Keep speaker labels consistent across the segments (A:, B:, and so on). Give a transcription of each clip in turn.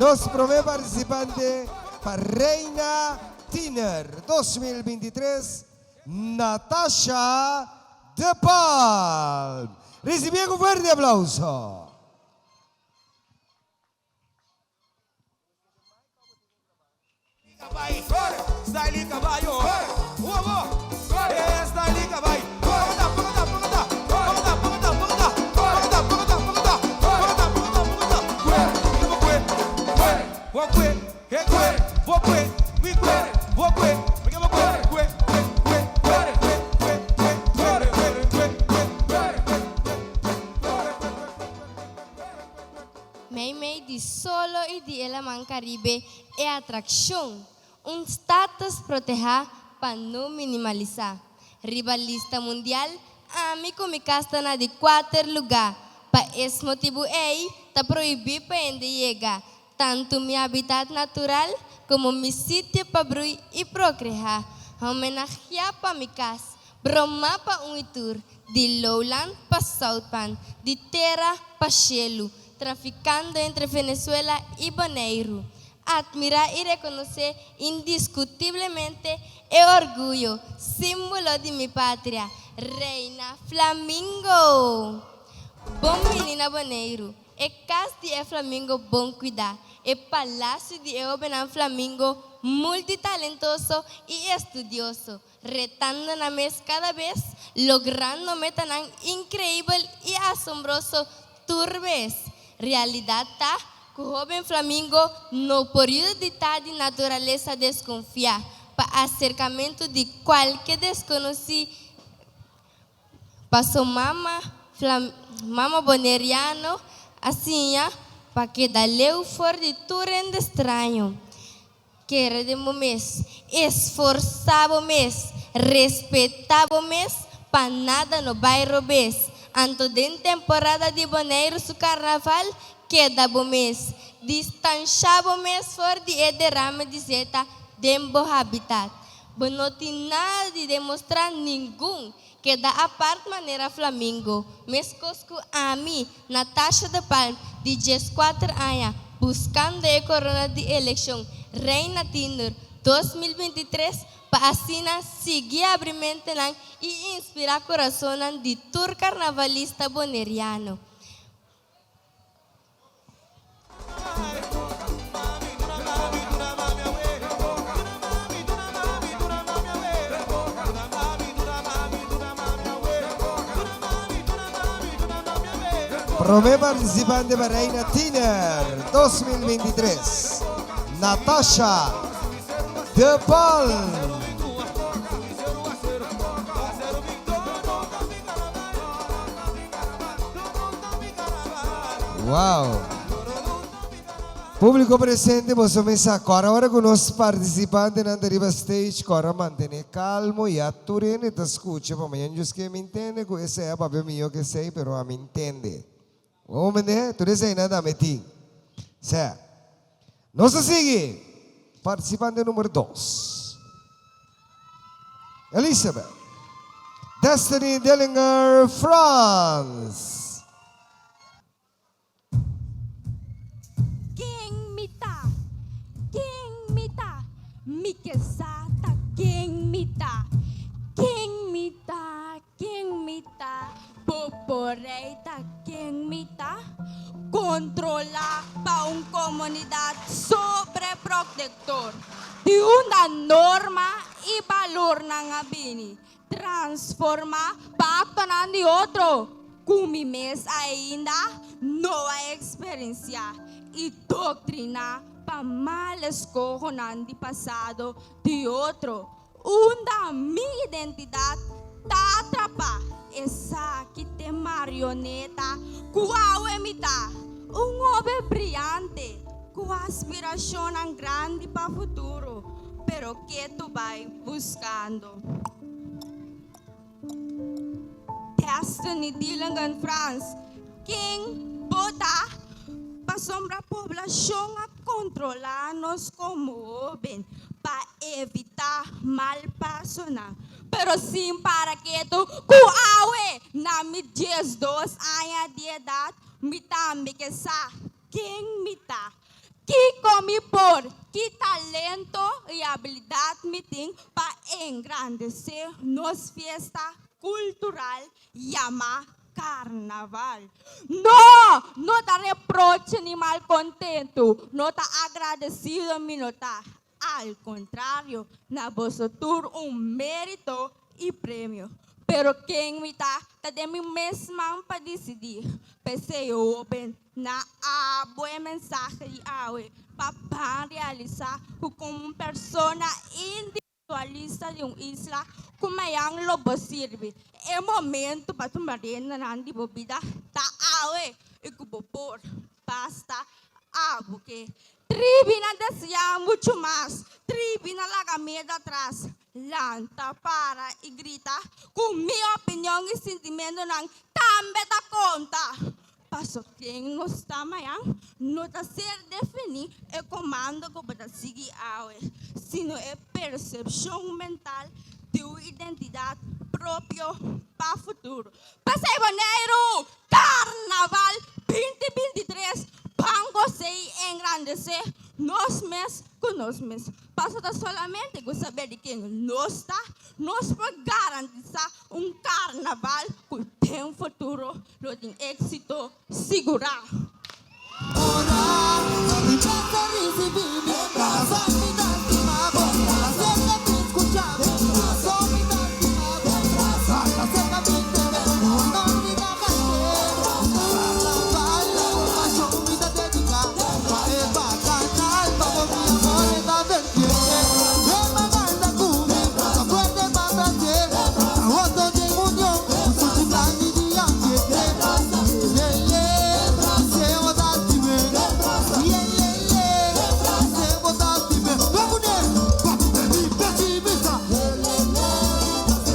A: Nosso primeiro participante para Reina Tiner 2023, Natasha De Palm. Recibimos un fuerte aplauso.
B: Style caballo, style caballo.
C: Meio de solo e de Elaman Caribe é atração, status proteger para não minimalizar. Rivalista mundial, amigo me casta na de 4 lugar. Para esse motivo está proibido para ainda chegar, tanto meu habitat natural como meu sítio para bruir e procriar. Homenagear para minha casa, bromar para tour, de lowland para southpan, de terra para cielo, traficando entre Venezuela e Bonaire. Admirar e reconhecer indiscutivelmente é orgulho, símbolo de minha pátria, Reina Flamingo. Bom menina Bonaire, é casa de Flamingo bom cuidar, é palácio de Eobenan Flamingo multitalentoso e estudioso, retando na mesa cada vez, logrando metas incrível e asombroso turbes. Realidade tá que o jovem Flamingo no período de natureza desconfiar para acercamento de qualquer desconhecido. Passou mama boneriano assim, para que daleu for de tudo estranho. Queremos mês, esforçava mês, respeitava mês, para nada no bairro mês. Anto de temporada de Bonaire su carnaval, queda bom mês. Distanciava mês for de derrame de zeta dembo habitat. Mas não tem nada de demonstrar nenhum que da a parte maneira Flamingo. Mês cosco a mim, Natasha De Palm, de 14 anos, buscando a corona de eleição Reina Tiner 2023 para assim seguir abrindo e inspirar coração de tour carnavalista boneriano.
A: Primeiro participante para Reina Tiner 2023, Natasha De Palm. Wow! Público presente, posso pensar agora com os participantes na deriva stage, agora manter calmo e atturare e escuta, para mim não que me entende, que esse é o papel meu que sei, pero a me entende. Vamos ver, tu sei nada me tem. Certo? Nossa sigue, participante número 2. Elizabeth Destiny Dillinger, France.
D: Mikesata king mita, poporeita king mita, controla pa un comunidad sobreprotector de una norma y valor ng abini, transforma pacto ng de otro, kumimes ainda nova experiencia y doctrina pa males cojonan di pasado de otro. Una mi identidad ta atrapa esa que te marioneta cuau emita un ove brillante cu aspiración ang grande pa futuro pero que tu vai buscando. Destiny Dillinger, France, King Bota pasombra población a controlarnos como ven para evitar mal paso na. Pero sim para que tu kuawe na mi 12 anos de edad mi tambi que sa king que come por, que talento y habilidad me tienen para engrandecer nos fiesta cultural llamada carnaval. No te reproche ni mal contento, no te agradecido ni no ta. Al contrario, na vosotros un mérito y premio. Pero quem me tá de mim mesma para decidir. Pensei open na a boa mensagem de awe para realizar como persona individualista de uma isla como yang lobo sirve. É momento para tomar na de bebida ta awe e por basta porque tribina desea mucho más. Tribina la camisa atrás. Lanta para y grita. Con mi opinión y sentimiento nan tambe ta conta. Paso quien no está mayang. No está ser definir el comando que para seguir awe. Sino es percepción mental de una identidad propio para futuro. Paseo Janeiro, Carnaval 2023. Banco se engrandecer nos mes con nos mes. Pasa solamente con saber de quem nos está, nos para garantizar un carnaval que tem un futuro, lo de éxito segura.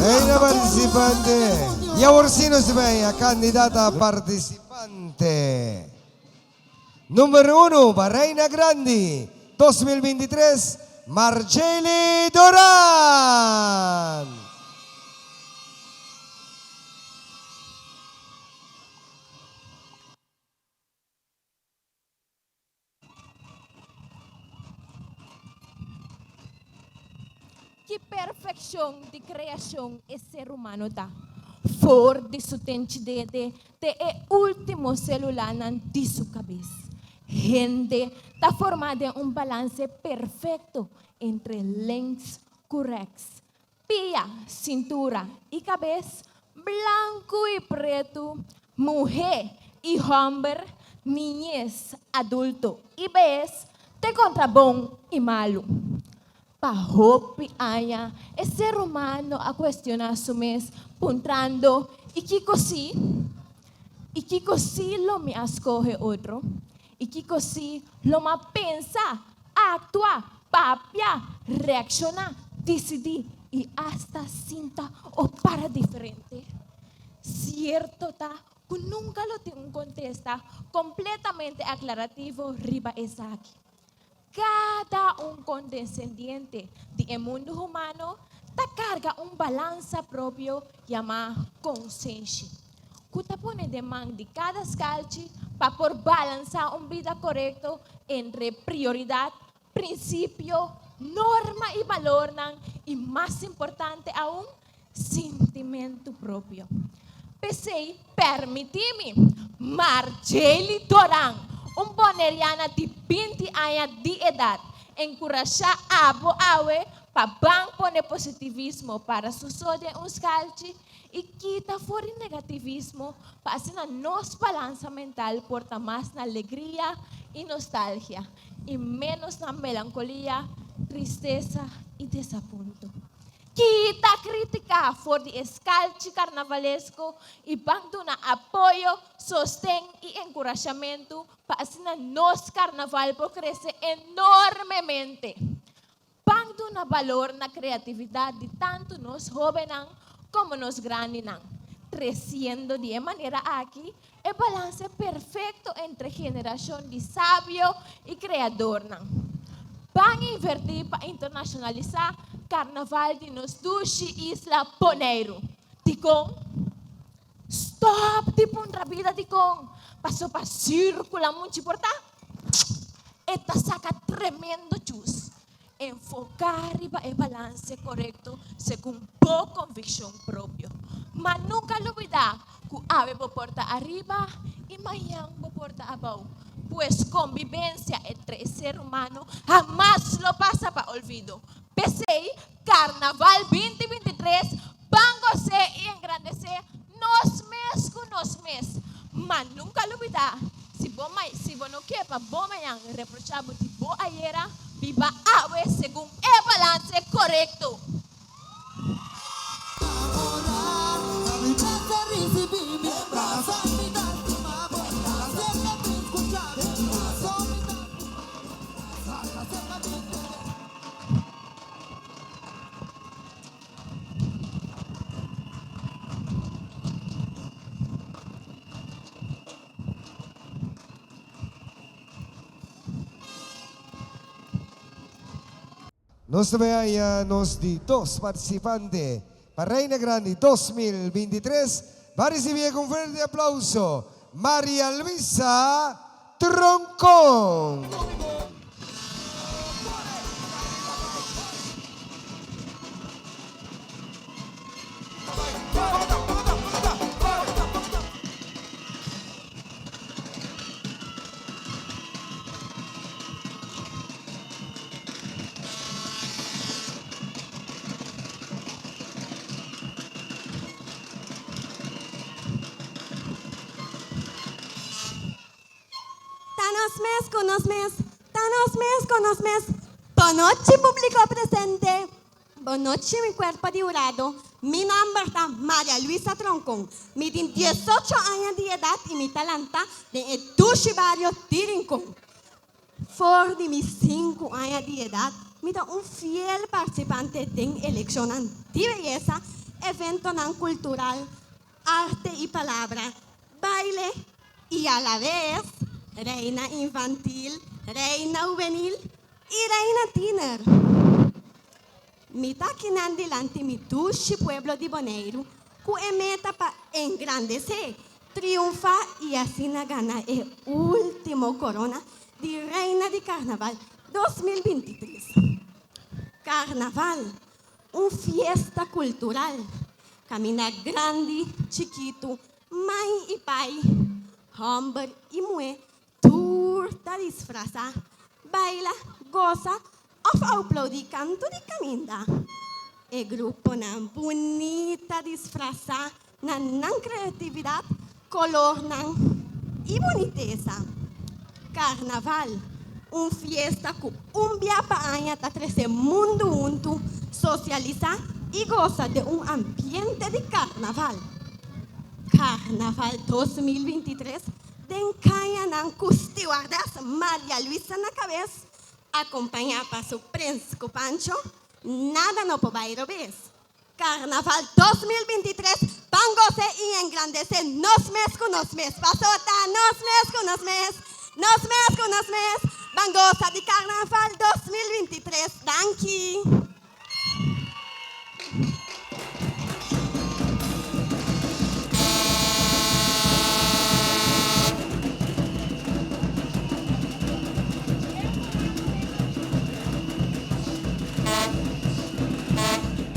A: Reina participante. Y ahora sí nos ve a candidata participante. Número 1 para Reina Grande 2023, Marceli Doran.
E: Que perfeição de criação é ser humano tá. For de sua identidade, é o último celular de sua cabeça. Gente está formada em balance perfeito entre lentes corretos, pia, cintura e cabeça, branco e preto, mulher e homem, niñez, adulto e vez, te contra bom e malo. Pahopi aya, é ser humano a questionar su mes, puntando, e que così lo me escoge outro, e que così lo me pensa, actua, papia, reacciona, decidir, e hasta sinta o para diferente. Cierto tá, que nunca lo tengo contesta completamente aclarativo riba esa aquí. Cada condescendiente del mundo humano te carga balanza propio llamado consciência. Que te pone de mão de cada escalche para por balançar vida correcta entre prioridad, principio, norma y valor, y más importante aún, sentimento propio. Pensei, permitime, Marceli Doran, boneriana de 20 anos de idade, encorajar awe para poner positivismo para suceder escalche e quita fora negativismo para assim nos balança mental porta mais na alegria e nostalgia e menos na melancolia, tristeza e desaponto. Quita crítica for de escalche carnavalesco e banco na apoio, sostém e encorajamento para assim nos carnaval por crescer enormemente. Banco na valor na criatividade de tanto nos jovens como nos grandes, crescendo de maneira aqui é balance perfeito entre geração de sábio e criador. Van invertir para internacionalizar carnaval de nos duche Isla Poneiro. Ticong, stop, tipo vida ticong. Passou para circular muito porta. esta saca tremendo chus. Enfocar arriba el balance correcto según tu convicción propio. Mas nunca lo olvidar que ave porta arriba y mañana porta abajo. Pues convivencia entre el ser humano jamás lo pasa para olvido. PCI, Carnaval 2023, van a gozar y engrandecer nos mes. Mas nunca lo olvidar. Si vos no quieres, vos mañana reprochamos si vos ayer viva ave según el balance correcto.
A: Nos veamos de dos participantes para Reina Grande 2023. Va a recibir con fuerte aplauso María Luisa Troncón.
D: Tanos mes. Bonoche público presente. Bonoche mi cuerpo de jurado. Mi nombre es María Luisa Troncón. Mi tiene 18 años de edad y mi talanta de Etushi Barrio Tirincón. For de mis 5 años de edad, mi da un fiel participante de elección anti-belleza, evento non cultural, arte y palabra, baile y a la vez reina infantil, reina juvenil y reina tiner. Mi taquinan delante mi tushi pueblo de Bonaire, que meta para engrandecer, triunfar y así gana el último corona de reina de Carnaval 2023. Carnaval, una fiesta cultural, caminar grande, chiquito, mãe y pai, hombre y mujer, turta disfraza, baila, goza, of aplaudir canto de caminda. El grupo nan bonita disfraza, nan creatividad, color nan y boniteza. Carnaval, una fiesta que un día para año ta trece mundo junto, socializa y goza de un ambiente de carnaval. Carnaval 2023, den caia nan stewardess María Luisa na cabeza, acompañada por su príncipe Pancho, nada no puede ir. Carnaval 2023, pangose y engrandece nos mes, pasota, nos mes, bangosa de Carnaval 2023, danke.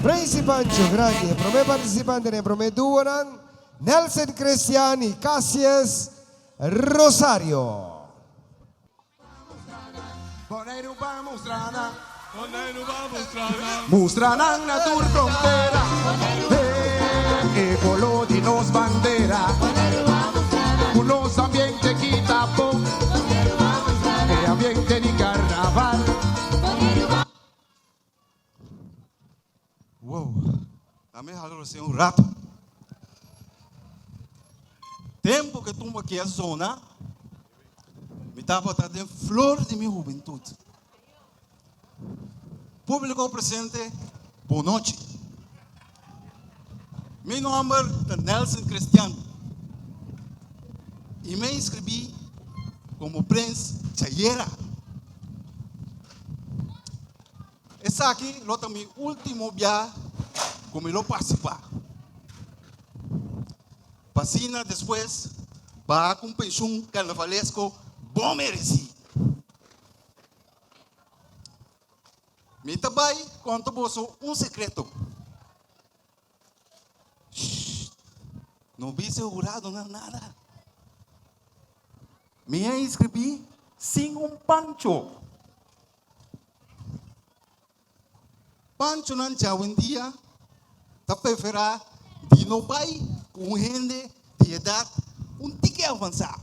A: Principancho grande, prome participanti ne prome duonan, Nelson Cristiani, Cassius Rosario.
B: Bonaire ba Mustrana,
F: Mustranang na tur frontera, e color di nos bandera, unos ambiente quitapo, e ambiente di carnaval.
B: wow, dame algo assim um rato. Tempo que tumba aqui a zona, me estava trazendo flor de minha juventude. Público presente, boa noite. Meu nome é Nelson Cristiano e me inscrevi como Prince Chayera. Esse aqui é meu último viagem como eu participar. Passina depois, para com pensão carnavalesco bom merecido. Me também conto você secreto. Shh. Não vi segurado nada. Me inscrevi sem pancho. Pancho não tinha dia. Tá preferar de não vai com gente de idade tique avançado.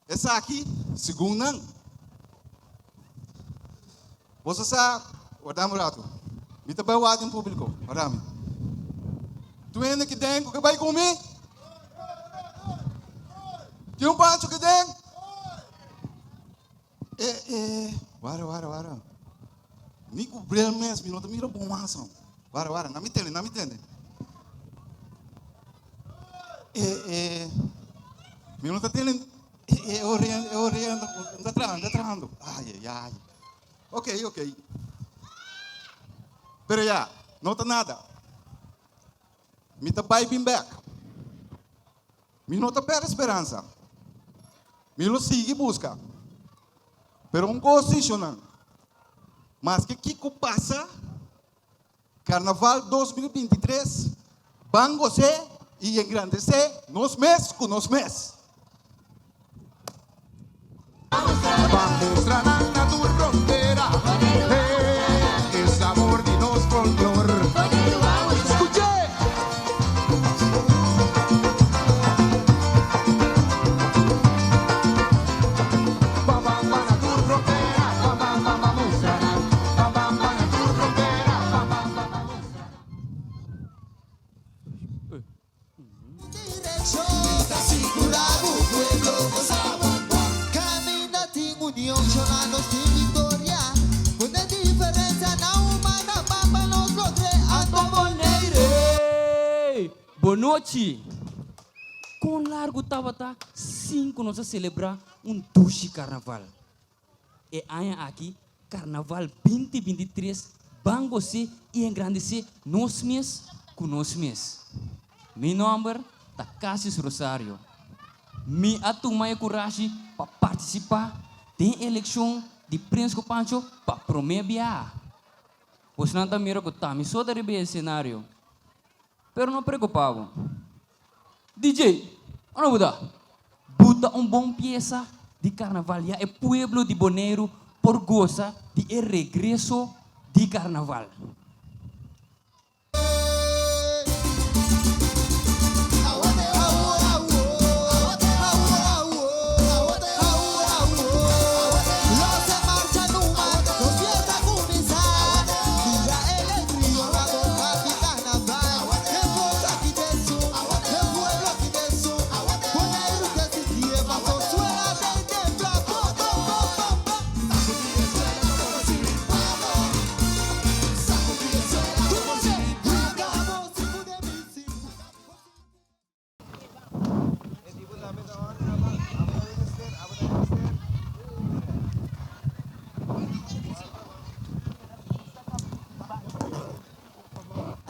B: Essa aqui, segundo não. Você sabe, o namorado, me também o em público, orame. Tu ainda que tem, o que vai comer? Tem pancho que tem? Wara. Nico brel mesmo, não te mira bom ação. Wara, não me entende. Me não te entende. Eu ando trabajando. Ai. Ok. Pero ya, não está nada. Me está bem back. Me não está perdendo esperança. Me lo sigue busca. Pero coisa mas que passa? Carnaval 2023, vamos e engrandecer nos mês com nos mês.
F: Vamos tranana tu frontera, el sabor de nos folclor. Escuche. Vamos tu frontera, vamos tranana. Vamos tu frontera, vamos.
G: Está segurado o pueblo gozaba. Camina tem união, jornada tem vitória. Quando a diferença não humana, papa nos logre a
H: Ei, boa noite. Com largo tabata, 5 nós a celebrar duche carnaval. E aí aqui, carnaval 2023, bangose e engrandecer nós mesmos com nós mesmos. Meu nome é Cassius Rosário. Me atumai coragem para participar da eleição de Príncipe Pancho para promover. Você não está mirando que me só de bem cenário. Pero não preocupado. DJ, ano buda? Buta bom peça de carnaval e pueblo de Bonaire por goza de regresso de carnaval.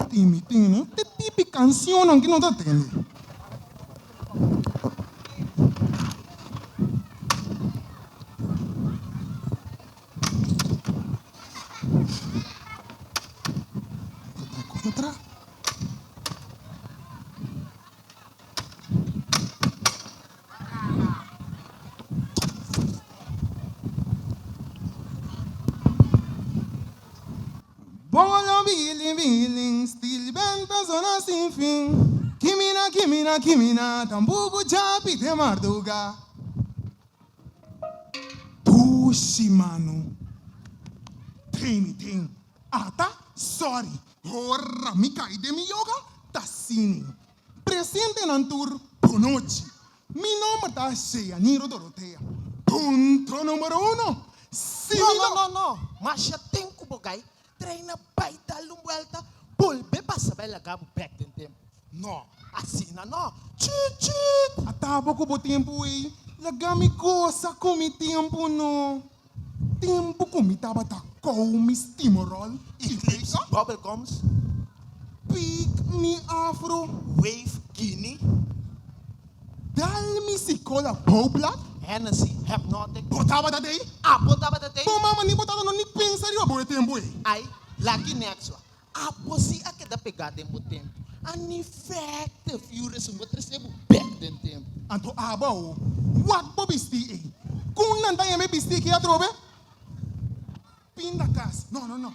F: Timitino, te tipi canción que no te atiende. Contra. Bolo billing, still venta zona sin fin. Kimina, tambuco chapi te marduga. Tushi mano. Ting. Ata, sorry. Horra, mi cai de mi yoga, tassini. Presente nantur, bonochi. Mi nome da Shea, Niro Dorotea. Punto número 1.
I: No. Mas já tem que bogai. Treina baita lumbuelta. Pulbe passa bela gabo back in tempo. No, assim não. Chit.
F: Ataba ko po tempo eh. Lagami ko sa kumi tempo no. Tempo kumi taba ta komi stimorol.
I: Eclipse, bubblegums,
F: Pick mi afro.
I: wave, guinea,
F: Dal mi sikola poblat.
I: Hennessy, Hypnotic.
F: Botava da daí?
I: Ah, botava da day.
F: Pô, mama, nem botava, não nem pensaria, boa tempo, aí.
I: Ai, lagi next one. Ah, você a cada pegada em bom tempo. An effective furious mo recebo back den tempo.
F: Anto aba, what bobisti, eh? Kung nantay may bisti kaya trobe? Pindakas. No.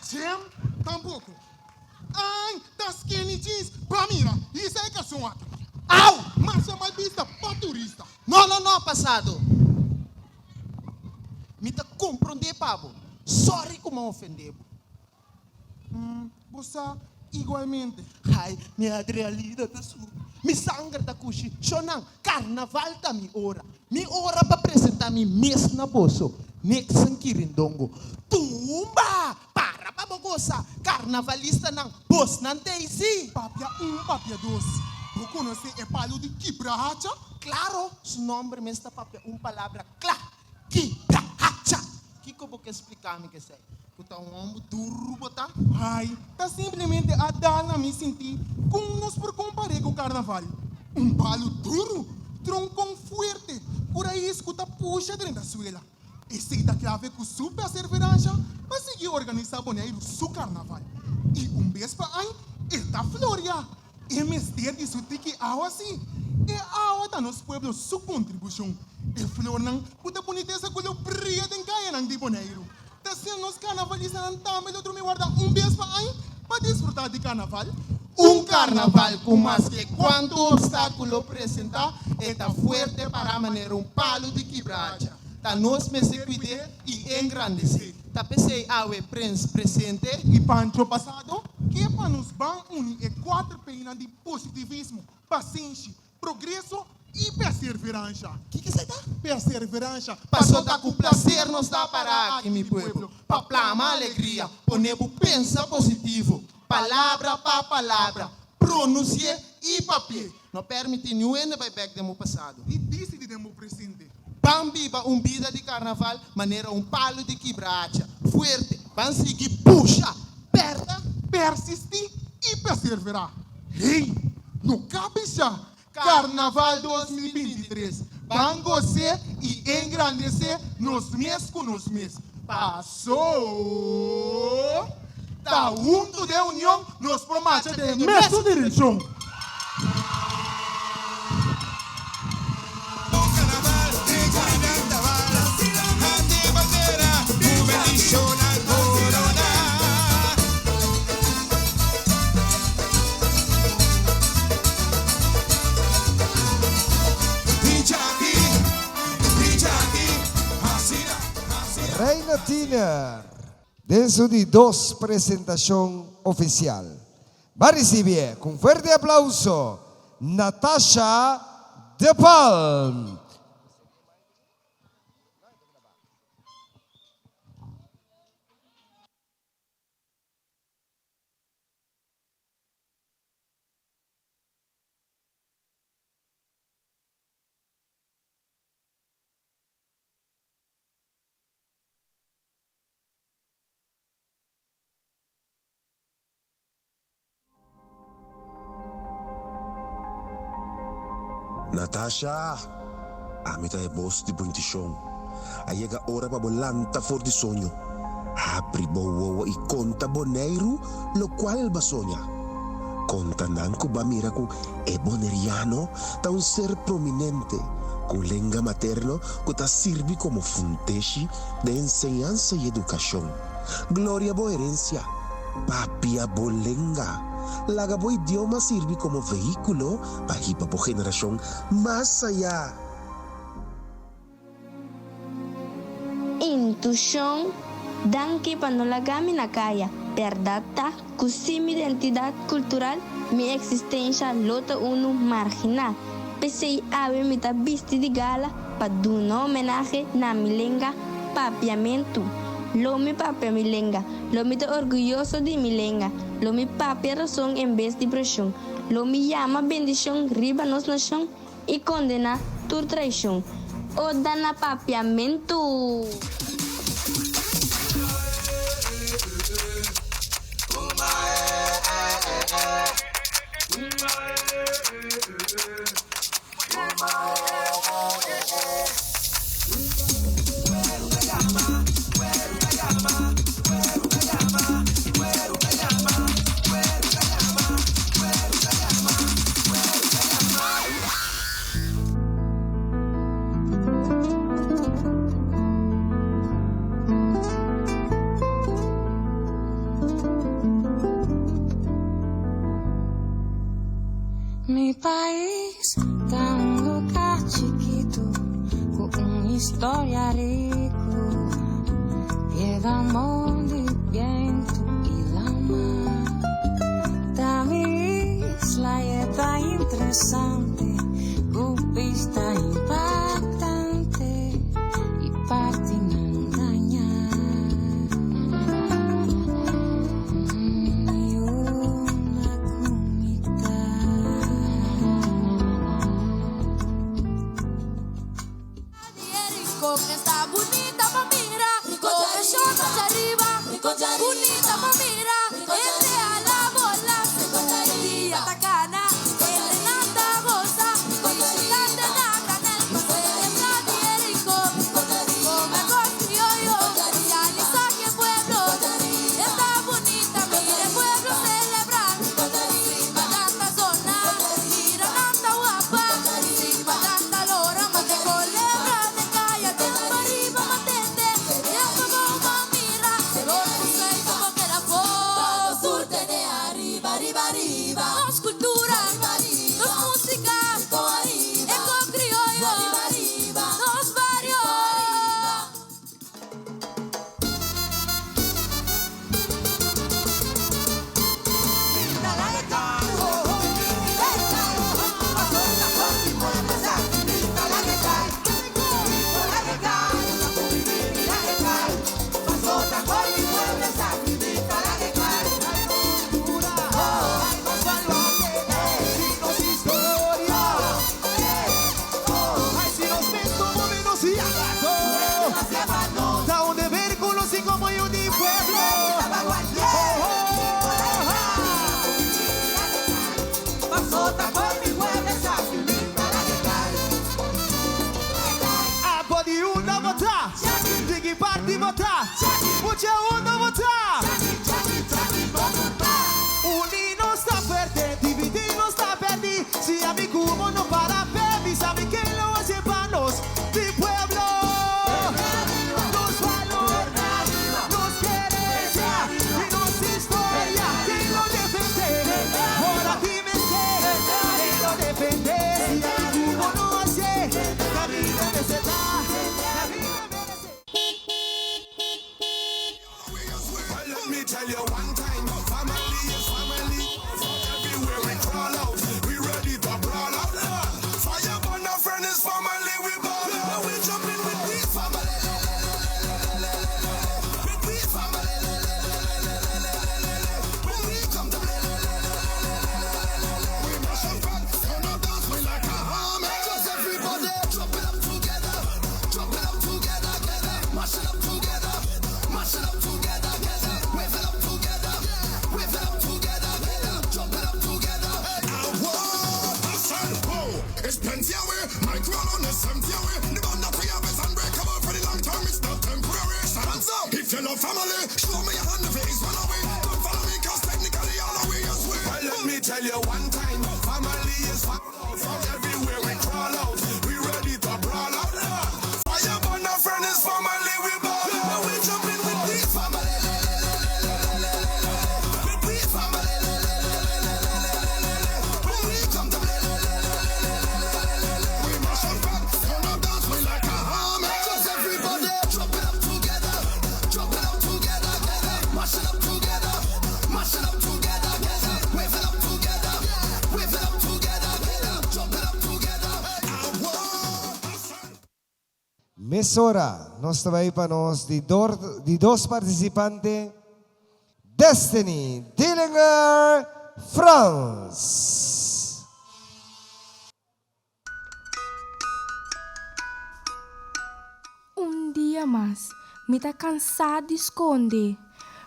F: Sem, tampoco. Ai, das skinny jeans, pamira, isso é que é sua.
I: Au!
F: Mas é mal vista para turista.
I: No, passado. Me tá compreender, Pabo. Sorry como ofender.
F: Você, igualmente.
I: Ai, minha realidade tá sua. Mi sangue tá cuxi. Xonang, carnaval tá mi hora. Mi hora para apresentar mi mês na bolso. Nexan Kirindongo. Tumba! Para pa bogosa. Carnavalista nang boss nan Daisy.
F: Papia 1, papia 2. Você conhece o palo de Kibrahacha?
I: Claro, su nombre me está papel palavra claro. Kibrahacha. Kiko vou explicar-me que sei. Que tá homem duro, botar.
F: Ai, tá simplesmente a dar na me sentir como nós por comparar com o carnaval. Palo duro, tronco forte, por aí escuta puxa dentro da suela. Esse da clave com super cerveja para seguir organizar boneiro su carnaval. E vez para aí, está Floria. E mestre de su tiki água assim. E água tá nos pueblos su contribuição. E flor não, puta boniteza com o brilho de caia não de boneiro. Tá sendo nos carnavalistas não também outro me guarda vez para aí para desfrutar de carnaval.
I: Carnaval com mais que quanto obstáculo apresentar, está forte para maneira palo de quebrada. Tá nos me se cuidar e engrandecer. Tá pensei awe presente
F: e Pancho passado, que para nos ban unir 4 peinas de positivismo, paciência, progresso e perseverança.
I: Que você tá?
F: Perseverança.
I: Passou da com prazer nos dá para aqui, meu povo. Pa plama alegria, ponemos pensa positivo. Palavra para palavra, pronunciar e papel. Não permite nenhum back do meu passado.
F: E disse de meu presente.
I: Bambiba vida de carnaval, maneira palo de quebrada. Fuerte, van seguir, puxa, perda,
F: persistir e perseverar. Ei, no cabeça, Carnaval 2023. Van gostar e engrandecer nos mês com nos mês. Passou. Tá junto de união, nos promete de mesma direção.
A: Reina Tina, dentro de 2 presentación oficial. Va a recibir con fuerte aplauso Natasha De Palm.
J: Natasha, amita é boss de buntichon. Aí é a hora para bolanta for de sonho. Abri boa e conta boneiro, lo qual ba sonha. Conta nanco ba mira com é boneriano, tá ser prominente, com lenga materno que tá serve como fonte de enseñanza e educação. Glória boa herência, papia bolenga. Laga bo idioma sirve como vehículo para ir para generación más allá.
C: Intuição, danke panolagami na kaya, perdata, kusimi identidade cultural, mi existência lota uno marginal. Pensei ave mita bisti de gala, pa duna homenagem na milenga, papiamento. Lomi papia milenga, lomi te orgulloso de milenga, lomi papia razão em vez de pressão, lomi llama bendição riba nos nação e condena tu traição. O dana papiamento.
K: historia rica, llega al mundo el viento y la mar. Da mi isla está interesante, pista impactante y parte engañar. Y una comida.
L: Con esta bonita mamira, con el short hacia arriba, bonita mamira, entre a la bola, y atacana, Renata goza, y chutante naca en el paseo de Vladimirico, come con criollo, y Anisa que pueblo, esta bonita mire pueblo celebrar, sin tanta zona, mira tanta guapa, sin tanta lora, mate colebra de calle, de arriba matende, y esto como mira, pero no sé cómo que la voz, surte de arriba, arriba, arriba, nos cultura, nos música, eco criollo, nos barrios.
A: Mesora, nós também para nós de dois participantes, Destiny Dillinger France.
M: Dia mais, me tá cansado de esconder.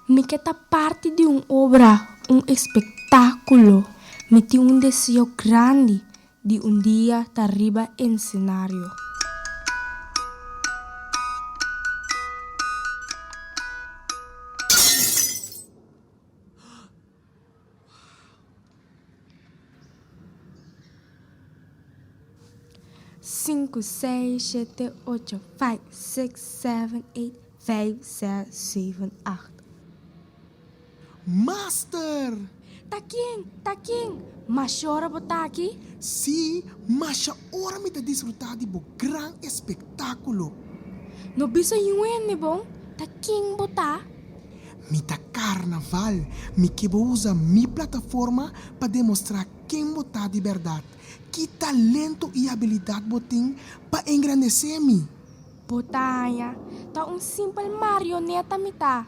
M: Me quer tá parte de uma obra, espetáculo. Me tem desejo grande de dia estar arriba em cenário. Cinco, seis, sete, oito, 5, 6, 7, 8, 5, 6, 7, 8.
I: Master!
M: taking, mas chora botar aqui?
F: Sim, mas agora me está desfrutando de um grande espetáculo.
M: No bisa yun ni bong, taking botar?
F: Mita carnaval, me que vou usar minha plataforma para demonstrar quem botar de verdade, que talento e habilidade botem para engrandecer-me.
M: Botanya, tá simple marioneta mita.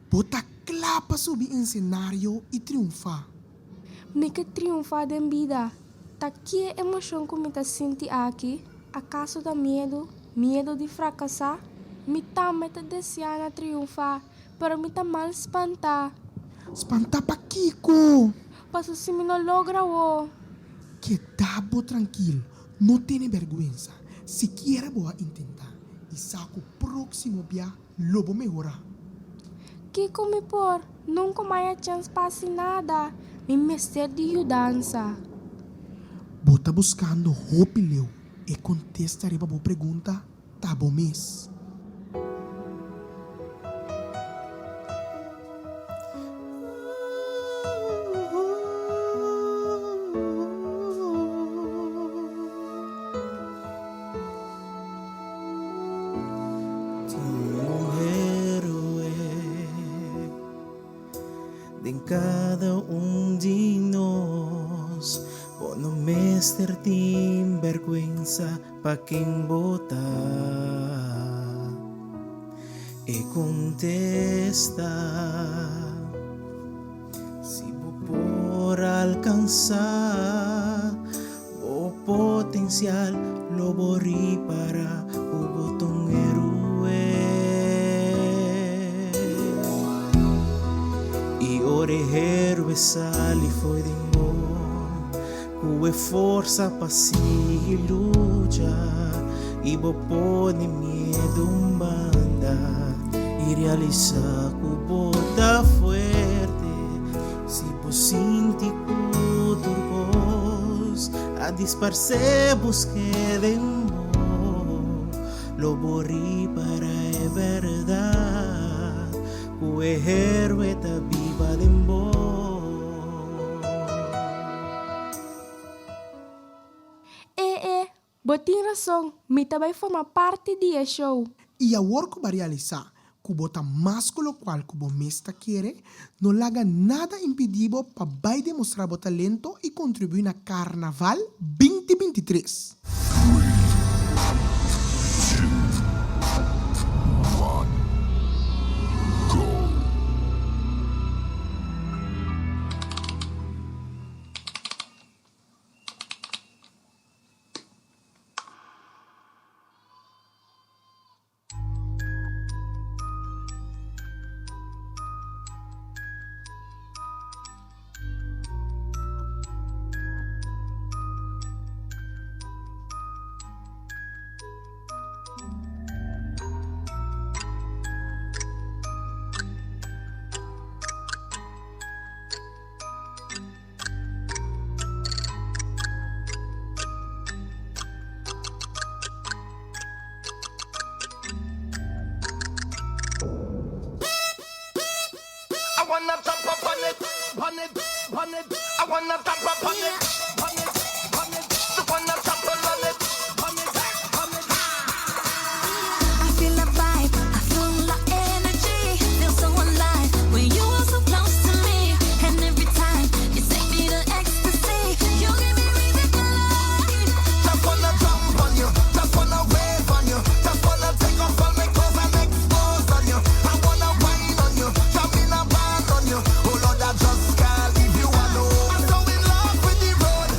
F: Bota clapa subir em cenário e triunfar.
M: Me que triunfar de vida. Tá que emoção que me tá senti aqui? Acaso da medo de fracassar? Me tá desejando triunfar, pero me tá mal espantar.
F: Espantar pa Kiko.
M: Passo se me não logra o.
F: Quedabo tranquilo, não tenha vergonha. Se quiera boa tentar. E saco próximo dia, lobo melhorar.
M: Kiko me por, nunca mais a chance passe nada. Me mestre de mudança.
F: Bota buscando roupa leu e contestarei a boa pergunta, tá bom mês.
N: Cada de nós, o no mestre tem vergüenza pa quem botar e contesta se vou por alcançar o potencial lo borri para o botão herói. Herói sali foi de embora, com força para se lutar e vou pôr medo banda e realizar com bota forte. Se você sentir cultos a disparcer busque de amor, lo borri para é verdade, o herói tá viva de embora.
M: Botin razão, me também forma parte do show.
F: E a work para realizar, que bota mais com o qual que o mesta quer, não laga nada impedido para vai demonstrar o talento e contribuir na Carnaval 2023.
O: wanna jump up on it, on it, on it. I wanna jump up on it, on it, on it. I wanna jump up on it, on it, on it.
K: I feel a vibe, I feel the energy, feel so alive when you are so close to me. And every time you take me to ecstasy, you give me reason to life.
O: Just wanna jump on you, just wanna wave on you, just wanna take off all my clothes and expose on you. I wanna wine on you, jump in a band on you. Oh Lord, I just can't leave you alone. I'm so in love with the road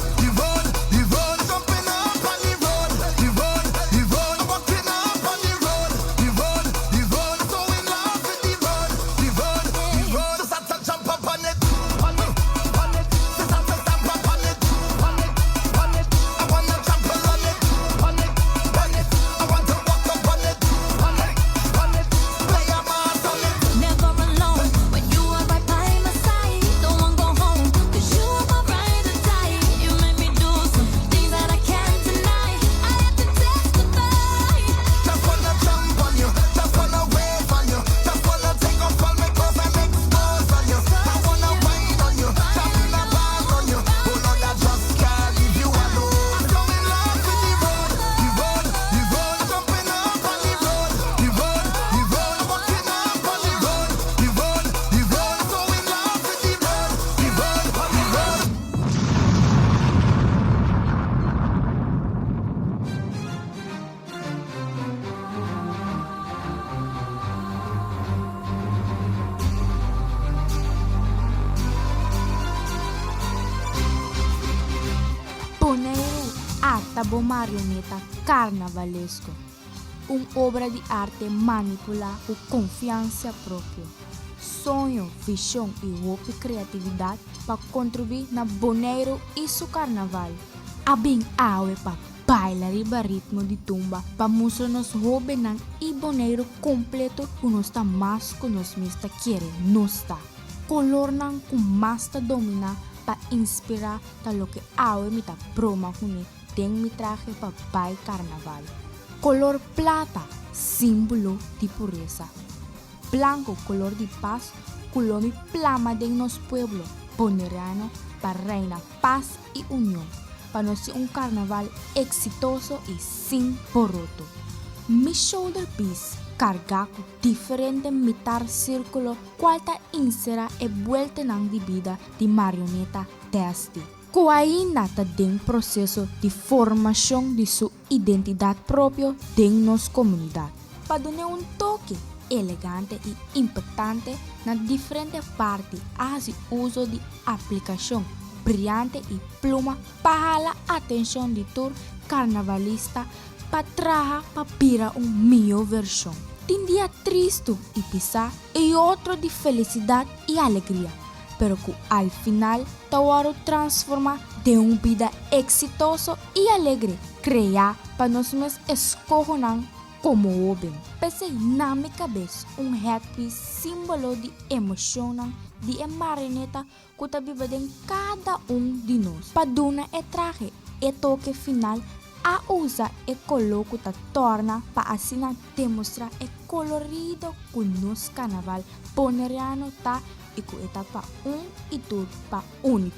M: bo marioneta carnavalesco. Una obra de arte manipula con confianza propia. Sonho, visão e hope criatividade para contribuir na boneiro e su carnaval. A bem awe para bailar e ritmo de tumba para mostrar nos hobby nang e boneiro completo que nos está mais que nos mista querer nos está. Color nang com mais ta domina para inspirar ta lo que awe mi ta proma hune tem mi traje para bai carnaval. Color plata, símbolo de pureza. Blanco, color de paz, color mi plama de nos pueblo. Ponerano para reina paz y unión. Para nos un carnaval exitoso y sin poroto. Mi shoulder piece carga con diferente mitad círculo cual ta insera e vuelta nang di vida de marioneta testi. Kuaina ta den proceso de formación de su identidad propia de nos comunidad. Para dar un toque elegante y impactante na diferentes partes hace uso de aplicación brillante y pluma para la atención de tour carnavalista para traja para pira un mio versión. Un día triste y pisar y otro de felicidad y alegría, pero que al final Tawaro transforma de una vida exitoso y alegre, crea para nos mes escojonan como joven. Pese na mi cabeza un headpiece símbolo de emoción de marioneta que ta vive en cada de nós. Paduna e traje e toque final a usa e color que ta torna para assim demonstrar e colorido que nos carnaval poneriano ta e que eta pa e tour pa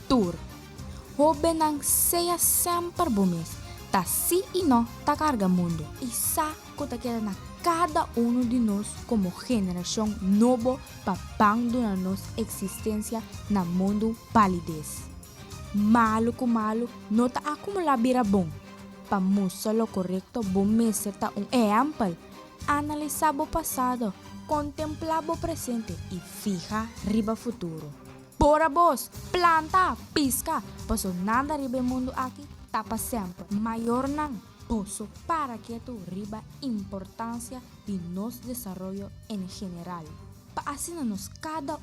M: tour. Joven nang seja sempre bomes, ta si e no ta carga mundo. E sa que ta queda na cada de nós como geração novo para abandonar nossa existência na mundo palidez. Malo com malo, não ta acumular bira bom. Para mostrar o correto, bom mestre ta exemplo. Analisar o passado, contemplar o presente e fija riba futuro. Bora vos, planta, pisca, paso nada riba mundo aqui, tapa sempre. Maior não. Poso para que tu riba importância de nosso desenvolvimento em geral. Para assim nos cada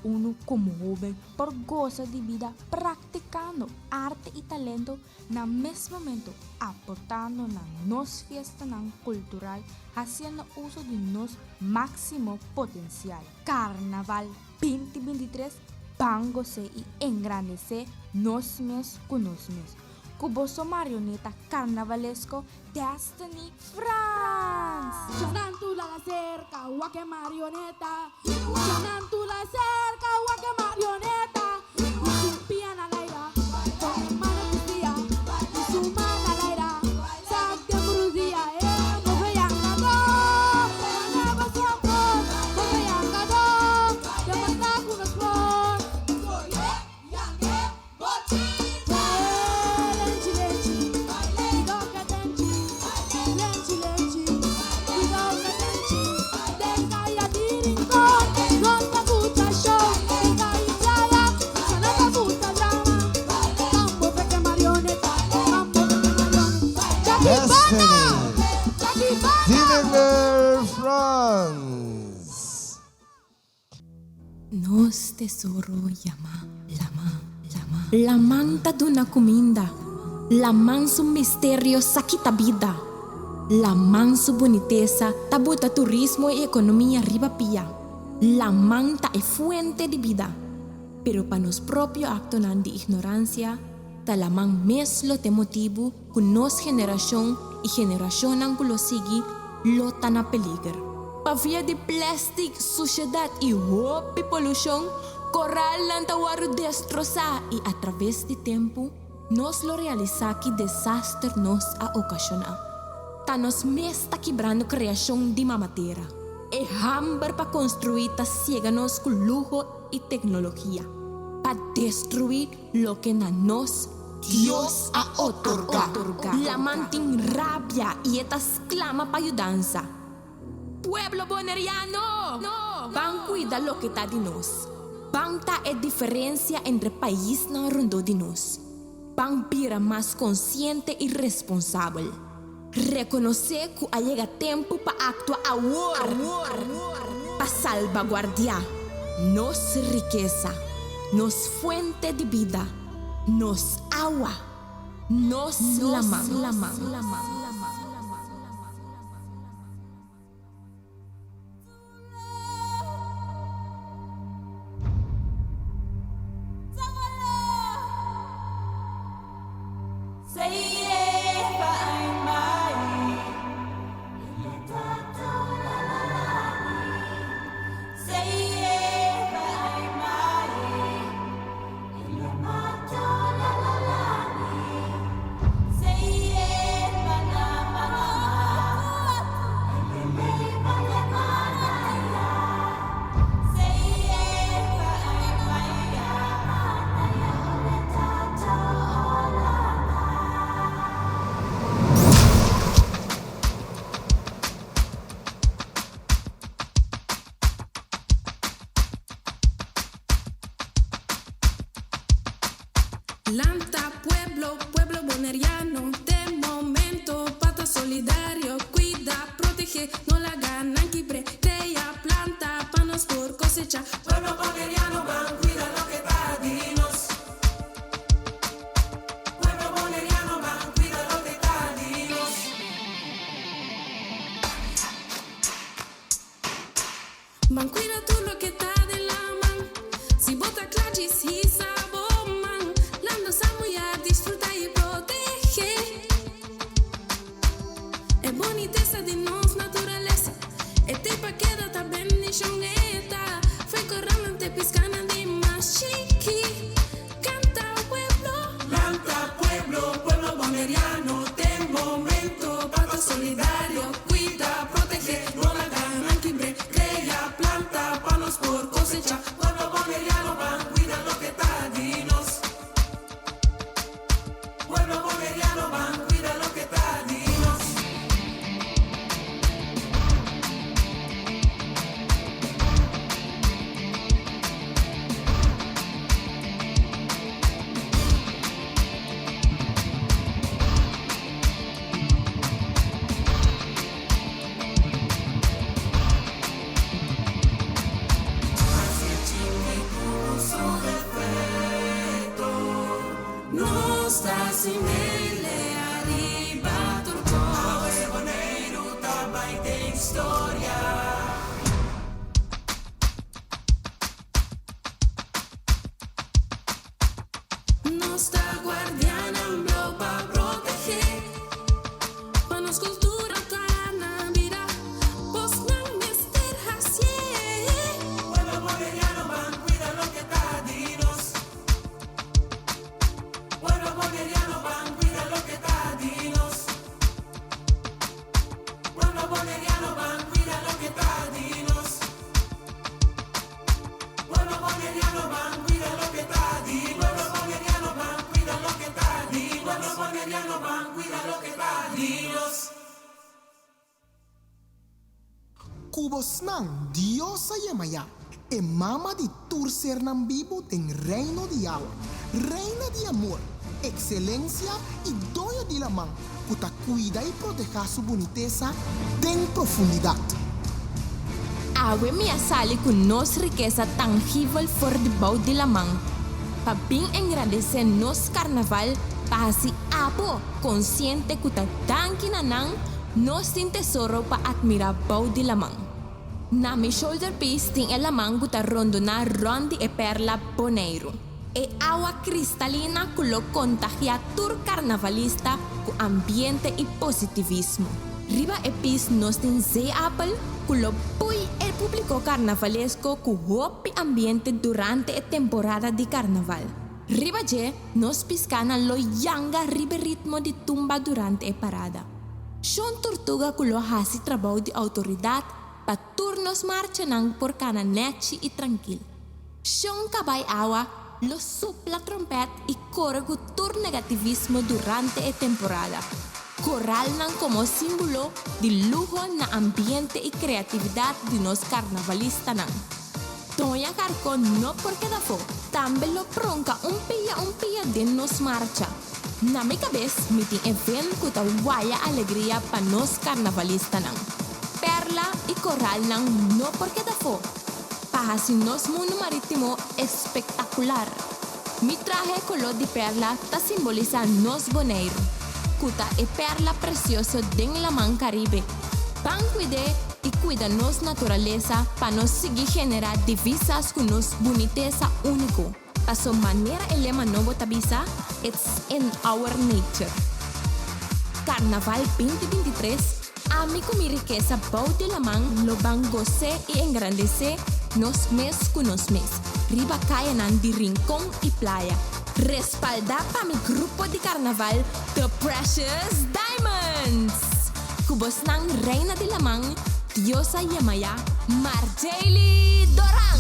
M: como jovem por goza de vida praticando arte e talento na mesmo momento aportando na nossa festa cultural fazendo uso de nosso máximo potencial. Carnaval 2023 vamos e engrandecer nós mesmos com nós mesmos. Cuboso marioneta carnavalesco Destiny France.
L: Sonantula la cerca, guaque marioneta. Sonantula cerca, guaque marioneta. Usupian al aire, con mano vestida. Usuman al aire, sac de brudía. Movean gado, ganaba su amor. Movean gado, de matar con los flores.
A: Destiny Dinner France.
E: Nos tesoro la manta d'una cominda, la manso misterio sakita vida, la manso boniteza tabuta turismo e economia riba pia, la manta è fuente de vida, pero para nos propio acto de ignorancia, talaman mes lo te motivo que nos generación y generación angulo sigi lo tan a peligro. Pa via de plastic, suciedad y hope pollution, coral lantawaru destroza y a través de tiempo nos lo realiza que desastre nos a ocasionar. Ta nos mes está quebrando creación de mamatera. E hambre pa construir ta ciéganos con lujo y tecnología. Pa destruir lo que na nos Dios ha otorgado. La mantin rabia y esta exclama pa ayudanza. Pueblo boneriano, no, van cuida lo que está de nos. Van ta es diferencia entre país na rondo de nos. vampira más consciente y responsable. Reconocer que ha llegado tiempo para actuar ahora, para salvaguardar nos riqueza, nos fuente de vida, nos agua, nos la man.
M: Lanta, pueblo, pueblo boneriano, de momento, pata solidario, cuida, protege, no la ganan, quibre, crea, planta, panos por cosecha. Pueblo boneriano, van, cuida lo que está, dinos. Pueblo boneriano, van, cuida lo que está, dinos. Van, cuida tú lo que está de la man, si bota clachis y sabor. Disfruta y protege. Es boniteza de nos naturaleza. Este paquete ta bendición eta. Fue corralante piscana de más chiqui. Canta pueblo. Canta pueblo, pueblo boneriano. De momento, pacto solidario. Cuida, protege, no la ganan quibre. Crea, planta, panos por cosecha. Pueblo boneriano, van, cuida lo que está, dinos. Pueblo boneriano, van, cuida lo que está, dinos. Así chiquito su defecto, no está sin ele arriba turco. Awe boneiro também tem história. Nossa guardiana blow para proteger. Para nos cultura cana vida. Vos não mister hacie. Pueblo boneriano, van, cuida lo que está, dinos. Pueblo boneriano, van, cuida lo que está, dinos. Pueblo boneriano, van, cuida lo que está, dinos. Pueblo boneriano, van, cuida lo que está, dinos. Pueblo boneriano, van, cuida lo que está, dinos. Pueblo boneriano, van, cuida lo que está, dinos.
F: Cubos nang Diosa Yamaya, e mama di Turcer nang vivo en reino de agua, reina de amor, excelencia y doyo de la man, puta cuida y proteja su boniteza en profundidad.
E: Awe mi asali con nos riqueza tangible for de bau de la man. Pa bien engrandecer nos carnaval, pa así abo consciente kuta tanki nanang, nos sin tesoro pa admirar bau de la man. Na mi shoulder piece ting el la man kuta rondona rondi e perla boneiro. E agua cristalina que lo contagia tur carnavalista con ambiente y positivismo. Riba e pis nos tin se apple que lo pui el público carnavalesco con hopi ambiente durante la temporada de carnaval. Riba je nos piscana lo yanga ribe ritmo de tumba durante la parada. Son tortuga que lo hasi trabajo de autoridad pa turnos marchan por cana nechi y tranquil. Son cabay agua lo supla trompet y corre tur negativismo durante la temporada. Coral nan como símbolo de lujo na ambiente y creatividad de nos carnavalistas nan. Toya carcon no porque da fo, también lo pronca un pilla de nos marcha. Na mi cabeza, mi evento kuta waya alegria para nos carnavalista nang. Perla y coral nang no porque da fo. Para si nos mundo marítimo espectacular. Mi traje color de perla ta simboliza nos boneiro. Kuta e perla precioso den la man Caribe. Pan cuide y cuida nos naturaleza para nos seguir generar divisas con nos boniteza único. A su manera el lema novo tabisa, it's in our nature. Carnaval 2023, amigo mi riqueza bauti la man lo van goce y engrandece nos mes con nos mes. Riba cayanan de rincón y playa. Respalda para mi grupo de carnaval, The Precious Diamonds. Cubos nang reina de la man, diosa Yamaya, Marjeli Dorang.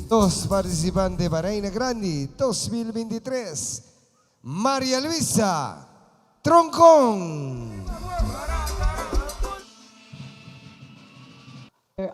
A: Dos participantes para Reina Grande 2023. María Luisa Troncón.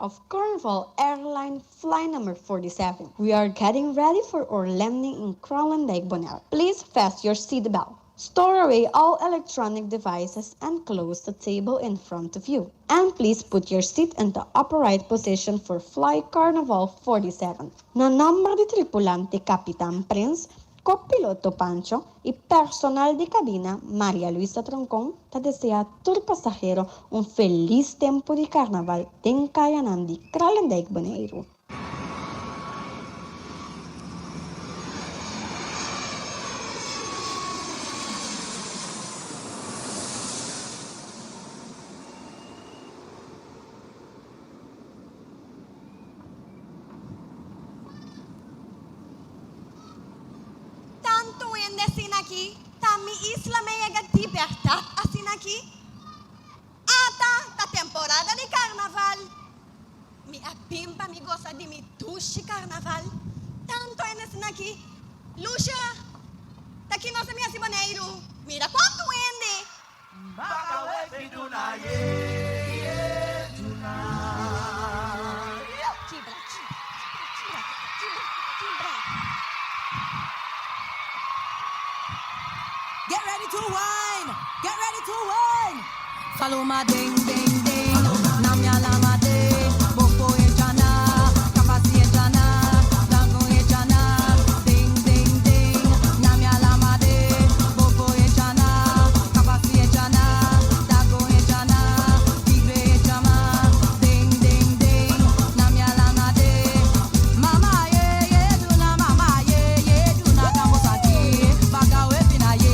P: Of Carnival Airline Flight number 47. We are getting ready for our landing in Kralendijk, Bonaire. Please fasten your seatbelt. Store away all electronic devices and close the table in front of you. And please put your seat in the upright position for Flight Carnival 47. Na nombre de tripulante Capitán Prince, copiloto Pancho y personal de cabina María Luisa Troncón, te desea a tu pasajero un feliz tiempo de carnaval en Kayanandi, Kralendijk, Bonaire.
D: Aqui, tá mi isla meia libertad assim aqui. Ata temporada de carnaval. Mi abimba mi gosta de mi tushi carnaval. Tanto é nesse aqui. Luxa, tá aqui nossa minha Bonaire. Mira quanto ende.
L: Get ready to wine. Get ready to wine. Follow my ding ding ding. Namya lama de. Boko e jana. Kapasi e jana. Dango e jana. Ding ding ding. Namya lama de. Boko e jana. Kapasi e jana. Dango e jana. Tigre e jama. Ding ding ding. Namya lama de. Mama ye ye duna. Mama ye ye duna. Kamosaki. Bagawe pina ye.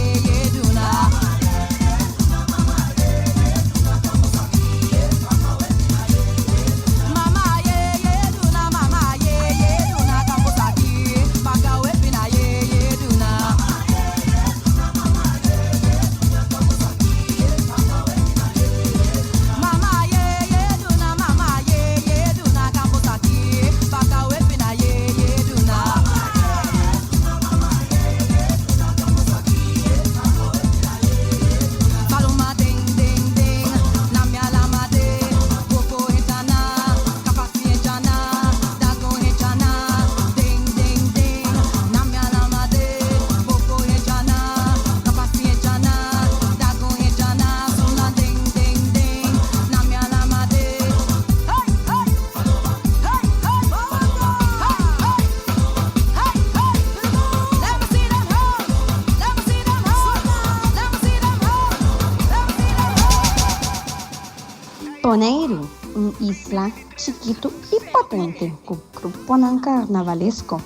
P: Bonaire, uma isla chiquito e potente, com grupo carnavalesco,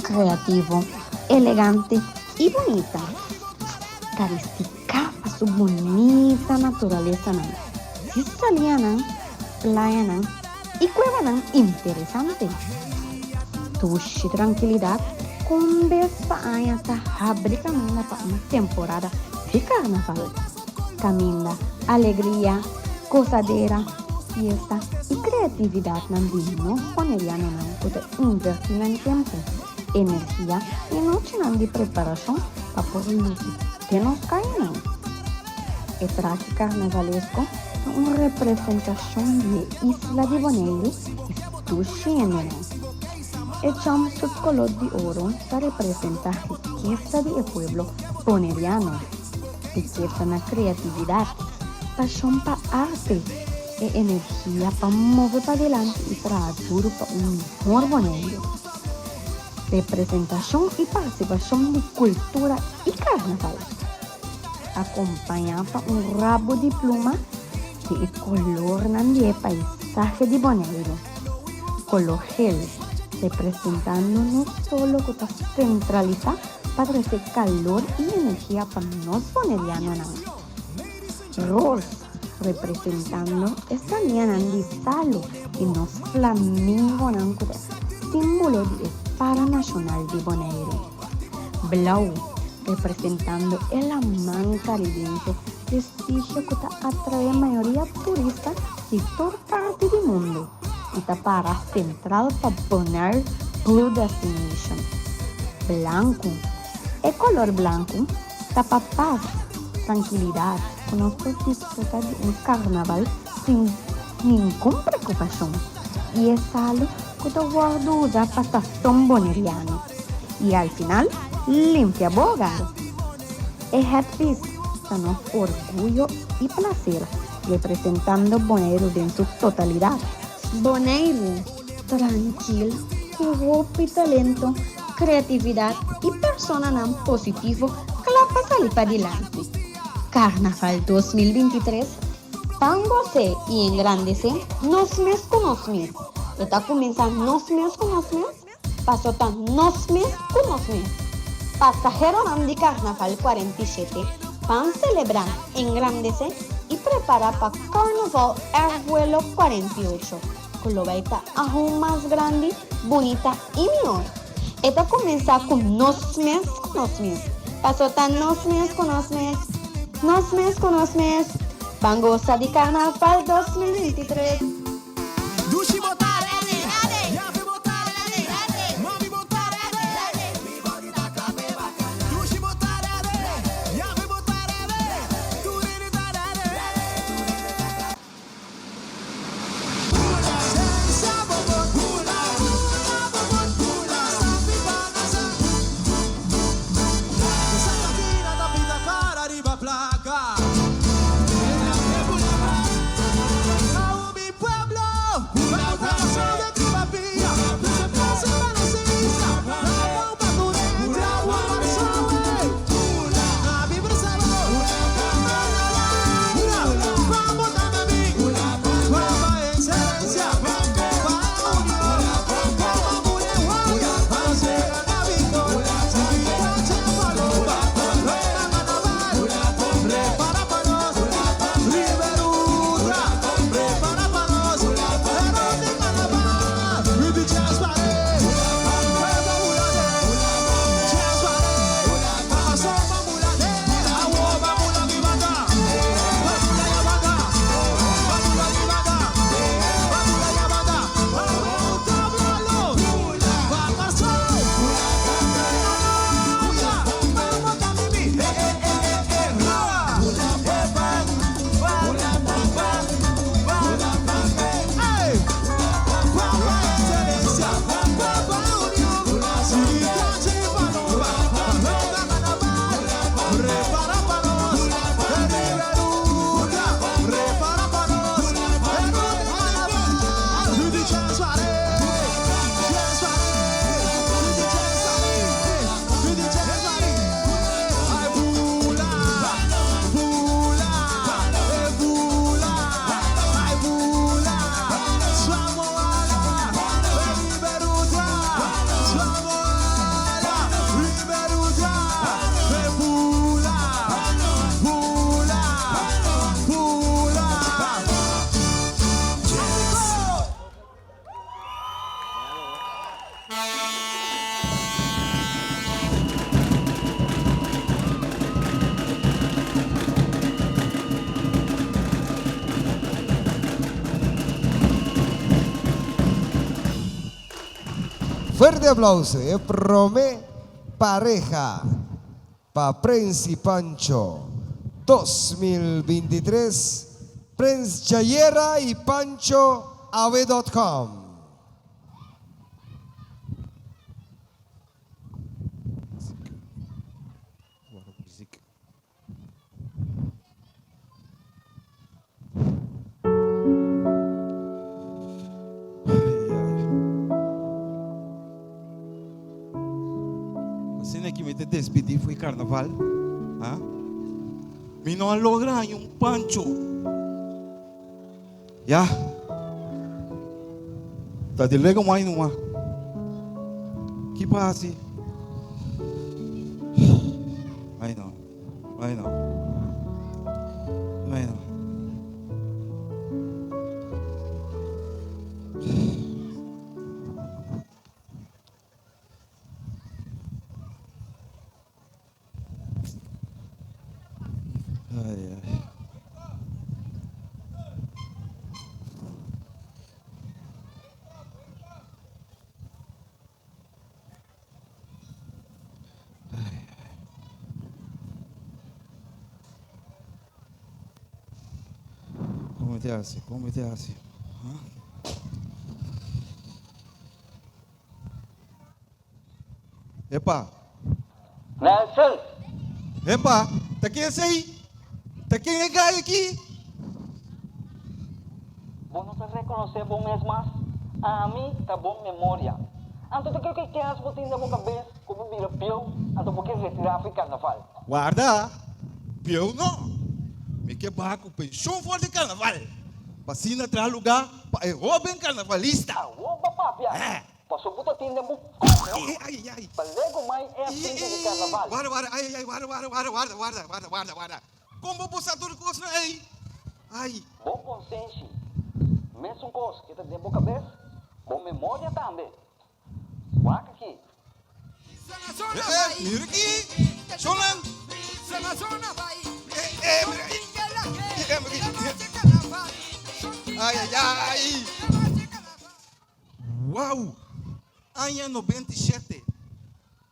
P: criativo, elegante e bonita. Caristica a sua bonita natureza, Cisalía, playa e cueva interesante. Tushi tranquilidade, com dessa aia tá abrindo para uma temporada de carnaval. caminda, alegría, gozadera, fiesta y creatividad nos ponerían en invertir en tiempo, energía y noche de preparación para por luz que nos caen. El traje carnavalesco es una representación de Isla de Bonaire y Tuxinene. El jumpsuit color de oro se representa la riqueza del pueblo boneriano, riqueza en la creatividad, pasión para arte y energía para mover para adelante y trabajar para un mejor Bonaire. Representación y participación de cultura y carnaval, acompañada por un rabo de pluma de color del paisaje de Bonaire, color gel, representando no solo que está centralizada para traer calor y energía para los bonerianos. Rosa, representando esta niña de salo y los flamingos, símbolo de para nacional de Bonaire. Blau, representando el amán caribeño, prestigio que atrae a mayoría turistas de toda parte del mundo y para central para Bonaire Blue Destination. Blanco, el color blanco tapa paz, tranquilidad, con nosotros disfrutar de un carnaval sin ninguna preocupación y es algo que te guardo usar para sazón boneriano y al final limpia bogar. El headpiece son orgullo y placer, representando Bonaire en su totalidad. Bonaire, tranquilo, con ropa y talento, creatividad y persona positivo que la pasa salir para adelante. Carnaval 2023, pan goce y engrandecer nos mes con nos mes. Está comenzando nos mes con nos mes, pasó tan nos mes con nos mes. Pasajero de Carnaval 47, van a celebrar, engrandecer y preparar para Carnaval Air Vuelo 48, con lo va a estar aún más grande, bonita y mejor. Esta comienza con nos mes con nos mes, pasó tan nos mes con nos mes, nos mes con nos mes, van a gozar de Carnaval 2023.
O: Pueblo
A: Fuerte aplauso. E prome pareja para Prince Pancho 2023. Prince Jayera y Pancho Ave.com.
B: Assim é que me despedi foi carnaval. Ah? Me não logra um pancho. Já. Tá de lega mais numa. Que passa? Ai não. Ai não. Ai não. Ai, ai. Como te hace? Como te hace? ¿Ah? Epa!
O: Nelson!
B: Epa! Tá quem é esse aí? Tá quem é gai aqui?
O: Vos não te reconhecer vos mesmas? A mim tá bom memória. Anto te que as botinhas da boca cabeça, como vira pião, anto porque retirar foi carnaval.
B: Guarda! Pião não! Me que barco pensão fora de carnaval. Passina atrás lugar para roubar carnavalista.
O: Rouba papia!
B: É!
O: Passou puta tinda mu.
B: Ai, ai, ai.
O: Palego mai é assim de carnaval.
B: Guarda, ai, ai, guarda. Como você tudo coisa aí? Ai.
O: Bom consciência. Mesmo coisa que tá de boca cabeça, bom memória também. Guarda aqui.
B: Mira aqui. Sonan. Ai, ai, ai. Uau. Ano 97.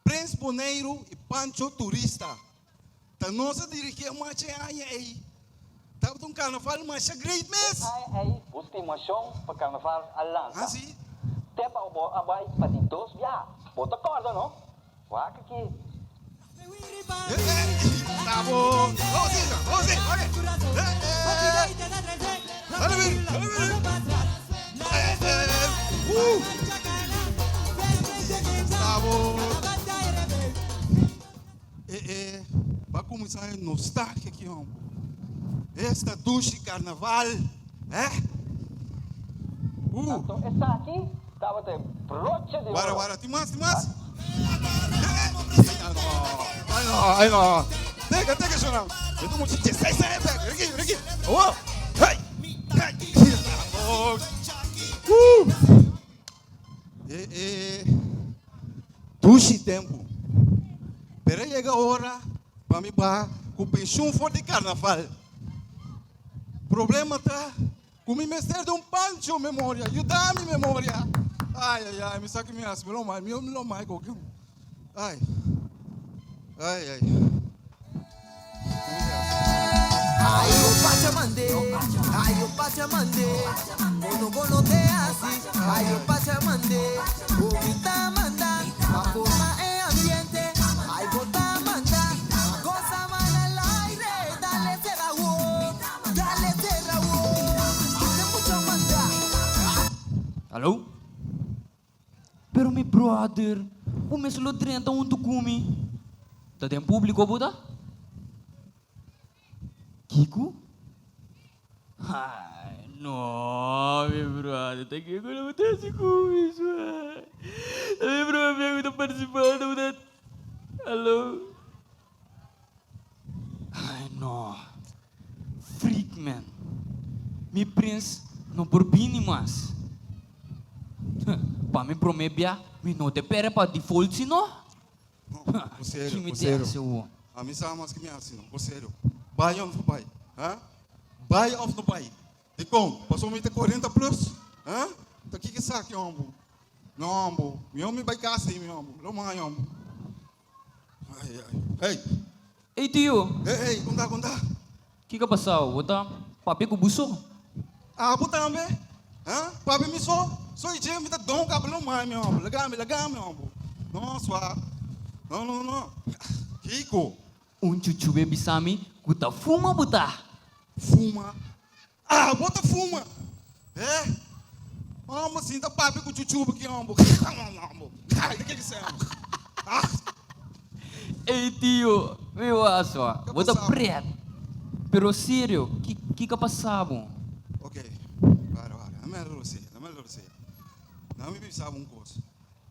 B: Prince Boneiro e Pancho Turista. Tá nossa dirigir mais aí. Tá um carnaval mais great mess.
O: Ai, estimação para carnaval Alança.
B: Ah, sim?
O: Até para o abai para de dois já. Bota corda, não? Guarda aqui.
B: Tá bom. Vamos, ok. Olha vir. Tá bom. Vai começar a nostalgia aqui, homem. Esta duche carnaval,
O: Então, essa aqui estava de broche de ouro.
B: Guarda, tem mais? Ai, não. Tega, Jonão. Eu tô muito 16, aqui. Oh, ai. Duche tempo. Pero chega a hora para me bar com pensão for de carnaval. Problema tá com me mestre de pancho memória. Ajuda-me memória. Ai, me saca minhas, me lo mais qualquer um. Ai.
G: Ai, o Pachamande, Gono te así. Ai, o Pachamande, o Vita manda, a forma e ambiente. Ai, bota manda, goza man al aire, dale terra, hace mucho manda.
H: Alô? Pero mi brother, o mes lo 30 unto kumi. Tá tem público, Buda? Kiko? Ai, não, meu brother, tá aqui agora botar esse kumi, meu brother, tá participando, Buda? Alô? Ai, não. Freak, man. Mi prince não por bini mais. Para me prometer, me não te pera para default, se não?
B: Sério. A mim sabe mais que me assim, não. Sério. Buy off no pai. Buy off no pai. De como? Passou me ter 40 plus? Tá aqui que saque, homem. Não, ambo. Meu homem vai casa aí, meu ambo. Não mais, ambo. Ei.
H: Ei, tio.
B: Ei, conta.
H: Que passou? Bota papi com buço?
B: Ah, botar também? Hã? Papi me só. Só eu me dá dom cabelo mais, meu ambo. Legame, meu ambo. Não, suave. Não. Kiko.
H: Chuchu baby Sami, guta fuma botar.
B: Fuma? Ah, bota fuma. É? Ambo, assim, tá papi com chuchu aqui, ambo. Ambo. Ai, o que você é?
H: Ei, tio, meu aço, bota preto. Pero sério, que passava?
B: Ok, para. Não me pensava coisa.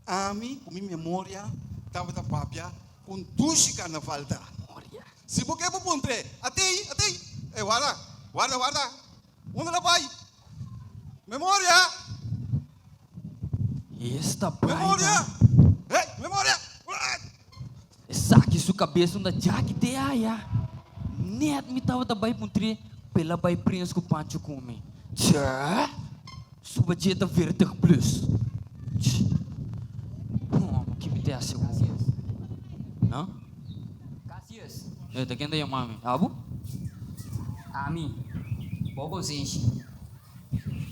B: A mim, com minha memória, estava da papia com 2 carnaval da. Se você for pontre, até aí. Ei, guarda. Onde ela vai? Memória!
H: Esta pai.
B: Memória! Ei, memória!
H: Saque sua cabeça da jaque de aia. Net me tava da bai pontre, pela bai prens com pancho come. Tchá! Suba dieta verde plus. Que me tem a seu. Não?
Q: Cassius.
H: Tá quem daí, mami? Abu?
Q: Ami, pouco sensi.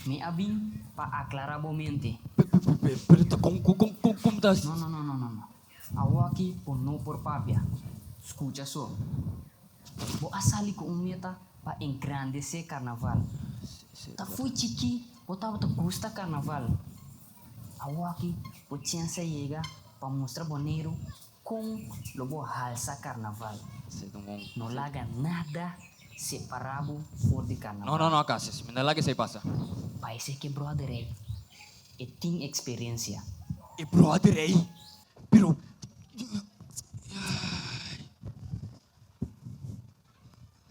Q: Me abin pa aclarar bomente.
H: Pero como tá?
Q: Não. Awo aqui por não por papia. Escuta só. Vou assali com meta pa engrandecer carnaval. Tá fui chiqui, botava te gusta carnaval. Awo aqui por chance chega pa mostrar boneiro com lobo halsa carnaval. Não larga nada separado for de carnaval.
H: Não, Cassius, me dá lá que você passa.
Q: Parece que brother aí, e tem experiência.
H: E brother aí, pero...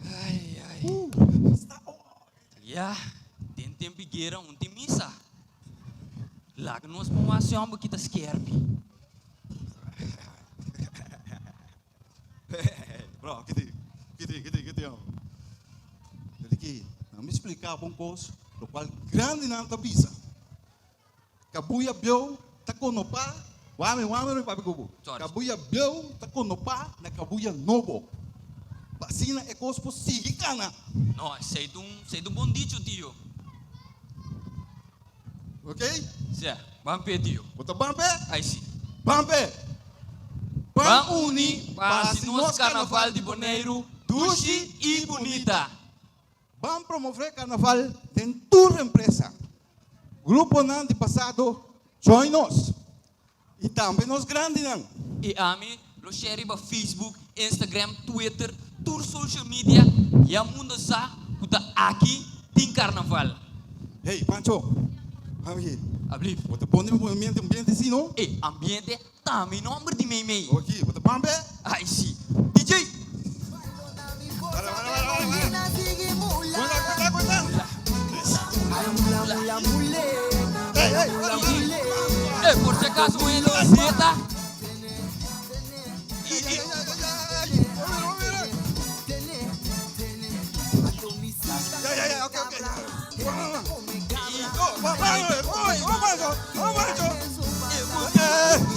H: Ai. Ya, tem tempigueira, tem missa. Lá que nós vamos fazer algo que tá skerpi.
B: Bro, que tem. Ele não me explicava coisa, o qual grande não tá bisa. Kabuya biou, tá conopa, wame no papi kubo. Kabuya biou, tá conopa, na kabuya nobo. Vacina é coisa por seguir cana.
H: Não, sei do bom dicho, tio.
B: Ok?
H: Sim, bampe, tio.
B: Bota bampe?
H: Aí sim.
B: Bampe!
H: Ban uni, passe nos carnaval de Boneiro, duche e bonita.
B: Vamos promover carnaval dentro tua empresa. Grupo não de passado, join nós. E também nós grandes não.
H: E a mim, lo share para Facebook, Instagram, Twitter, tour social media. E a mundo sa, kuta aqui tem carnaval.
B: Hey, Pancho. Aqui.
H: Abli.
B: Você põe um ambiente assim, não?
H: E ambiente também nome de mei.
B: Ok, você bambe?
H: Aí sim. DJ.
B: Cuenta.
H: Por si acaso ele zeta.
B: Ok.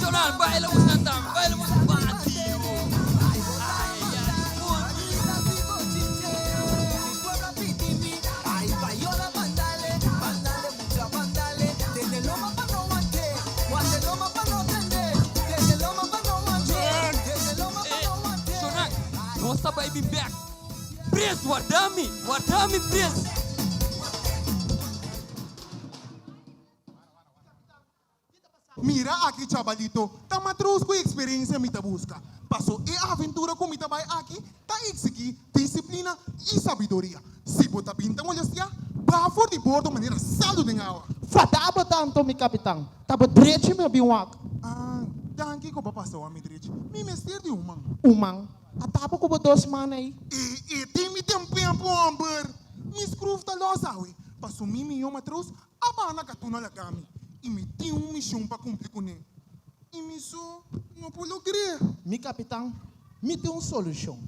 H: Jornal, baila o santão, baila o patio. Nossa baby back. Preço, guardame, preço.
F: Mira aqui, chavalito, tá matruz com experiência me busca. Passou a aventura com mita vai aqui, tá exigir disciplina e sabedoria. Se botar pinta molestia, vá for de bordo maneira saldo de água.
I: Fataba tanto, mi capitão. Tava direito, meu biwak.
F: Ah, danke ko passou a me direito. Me mestre de umang.
I: Umang? Atapa ko ba 2 semanas aí?
F: Tem me tempo amber. Me scruf tá losawi. Passou me eu matruz, abana katuna lagami. E me tem missão para cumprir com ele. E me só não pulo crer.
I: Mi capitão, me tem solução.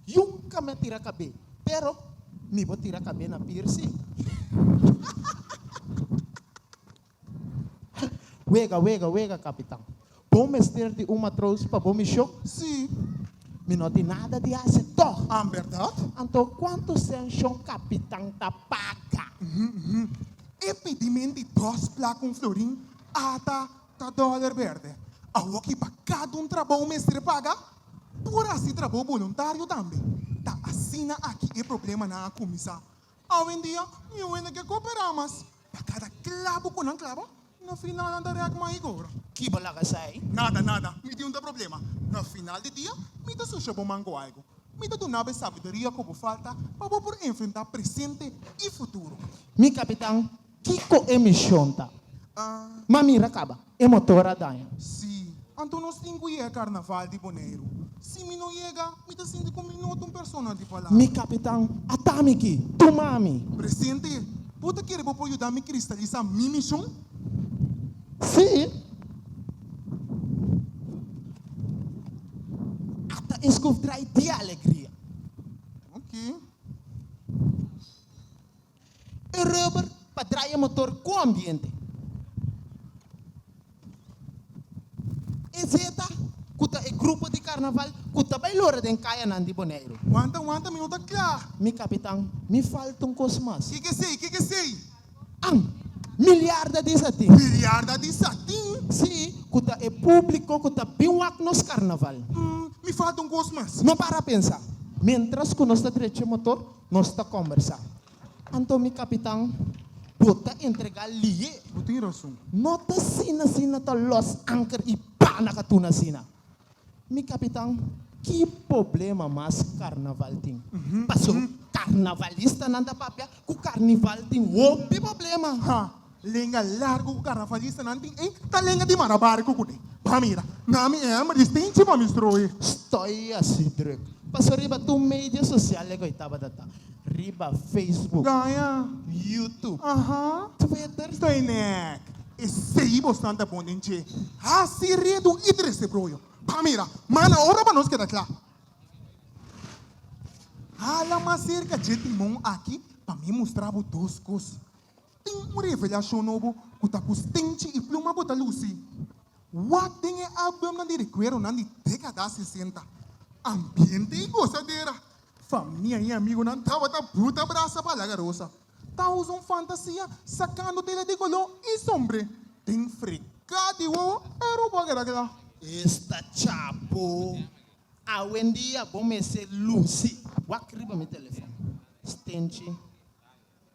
I: Nunca me tira cabelo, pero me vou tirar cabelo na piercing. Wega, capitão. Bom mestre de uma trouxe para bom show?
F: Sim.
I: Me não tem nada de acertar.
F: Ah, verdade?
I: Então, quanto senhor capitão tá paga?
F: E pedimento de 2 placas com florim, ata $1 verde. Aqui para cada trabalho mestre paga, por assim trabalho voluntário também. Tá assina aqui é problema na comissão. Hoje em dia, eu ainda que cooperamos. Para cada clavo com um clavo, no final andarei com mais agora.
I: Que balaga sai?
F: Nada. Me tem problema. No final do dia, me dá suja para mango algo. Me dá uma sabedoria como falta para por enfrentar presente e futuro.
I: Mi capitão, Kiko emissão tá? Mamira acaba, é motora daia.
F: Sim, então nós temos que ir a carnaval de Bonaire. Se me não chega, me dá 5 minutos um persona de palavra.
I: Mi capitão, atamiki, tu mami.
F: Presente, pode querer para ajudar a me cristalizar minha missão?
I: Sim. Ata escovdrai de alegria.
F: Ok.
I: E rubber para draaien motor com ambiente. E zeta, kuta e grupo de carnaval, kuta bailora den kaya nandi Bonaire.
F: Quanta minutos claro.
I: Mi capitão, me falta cosmas.
F: Que sei?
I: Milharda de satin.
F: Milharda de satin?
I: Sim, kuta é público, kuta biwak nos carnaval.
F: Me falta cosmas.
I: Não para pensar. Mientras que nós está direito motor, nós está conversar. Então, mi capitão, bota entregar liye.
F: Tem razão.
I: Nota sina ta los anchor e pá na katuna sina. Mi capitão, que problema mais carnaval tem? Passou carnavalista nanda papia, com carnaval tem outro problema.
F: Ha, lenga largo com carnavalista não tem, tá lenga de marabar com cude. Pamira, nami é mas tem tipo mistroe.
I: Estou assim, Drake. Passou riba tu mídia social que eu estava data. Riba Facebook,
F: Ganha.
I: YouTube,
F: Twitter. Estou nek. Esse aí bastante bom gente. Ah, se redo e triste broio. Pamira, mana ora para nós que tá claro. Hala mais cerca de timão aqui para me mostrar duas coisas. Tem revelação novo que tá com stente e pluma bota Lucy. What tem é album na de recuero na de década 60. Ambiente e gozadeira. Família e amigo não tava da puta braça para a rosa. Tá usando fantasia, sacando tela de color e sombre. Tem frecado e o era o bagulho.
I: Esta chapo. A Wendy bom me ser Lucy. Wakriba meu telefone. Stente,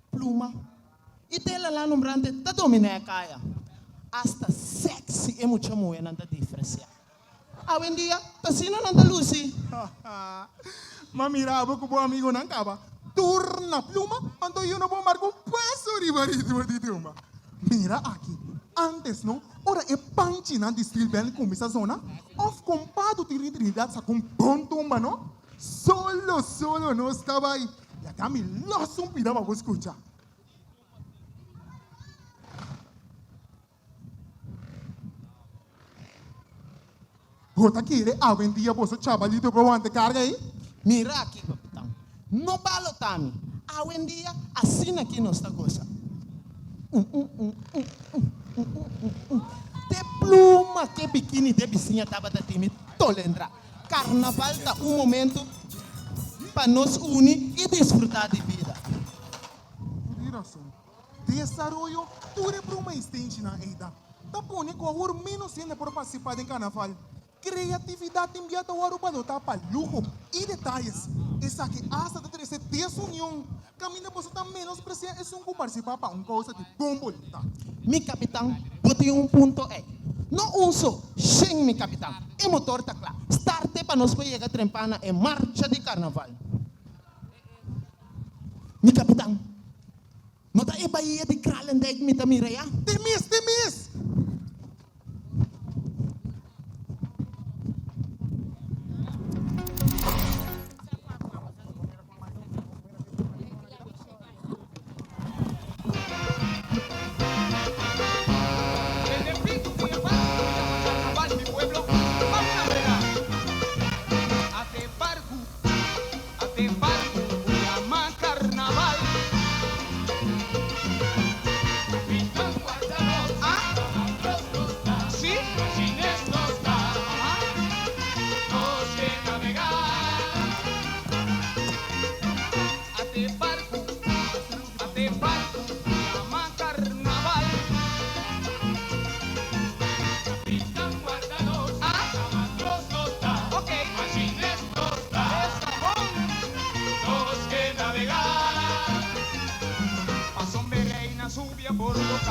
I: pluma. E tela lá no brante, tá dominando a caia. Hasta sexy é muito muito na diferença. A Wendy tá sino na Lucy.
F: Mamirava com o amigo não acaba. Turna pluma, então eu não vou marcar peso de turma. Mira aqui, antes não, ora é panchina de estilo bem com essa zona, of compado de ridridade sa com bom tumba, não? Solo não estava aí. E até me loço um pida para escutar. Bota aqui, a vendia você chavalito para onde carga aí?
I: Mira aqui, capitão. No balo tami. A Wendy assina aqui nossa coisa. De pluma que biquíni de vizinha tava da time tolendra. Carnaval tá momento para nos unir e desfrutar de vida.
F: Desarrollo, tudo para uma estende na eida. Tá bom, com a menos ainda por participar do carnaval. Criatividade enviada ao ouro para dotar para luxo e detalhes. Essa que hasta de 13 desunião. Caminho você está menos presente é um participar para uma coisa de bom voluntade.
I: Mi capitão, botei ponto aí. Não uso, sem mi capitão. E motor tá claro. Starte para nós chegar a trempana em marcha de carnaval. Mi capitão, não tá aí Bahia de Kralendijk mi tamira ya?
F: Temis!
O: Carnaval.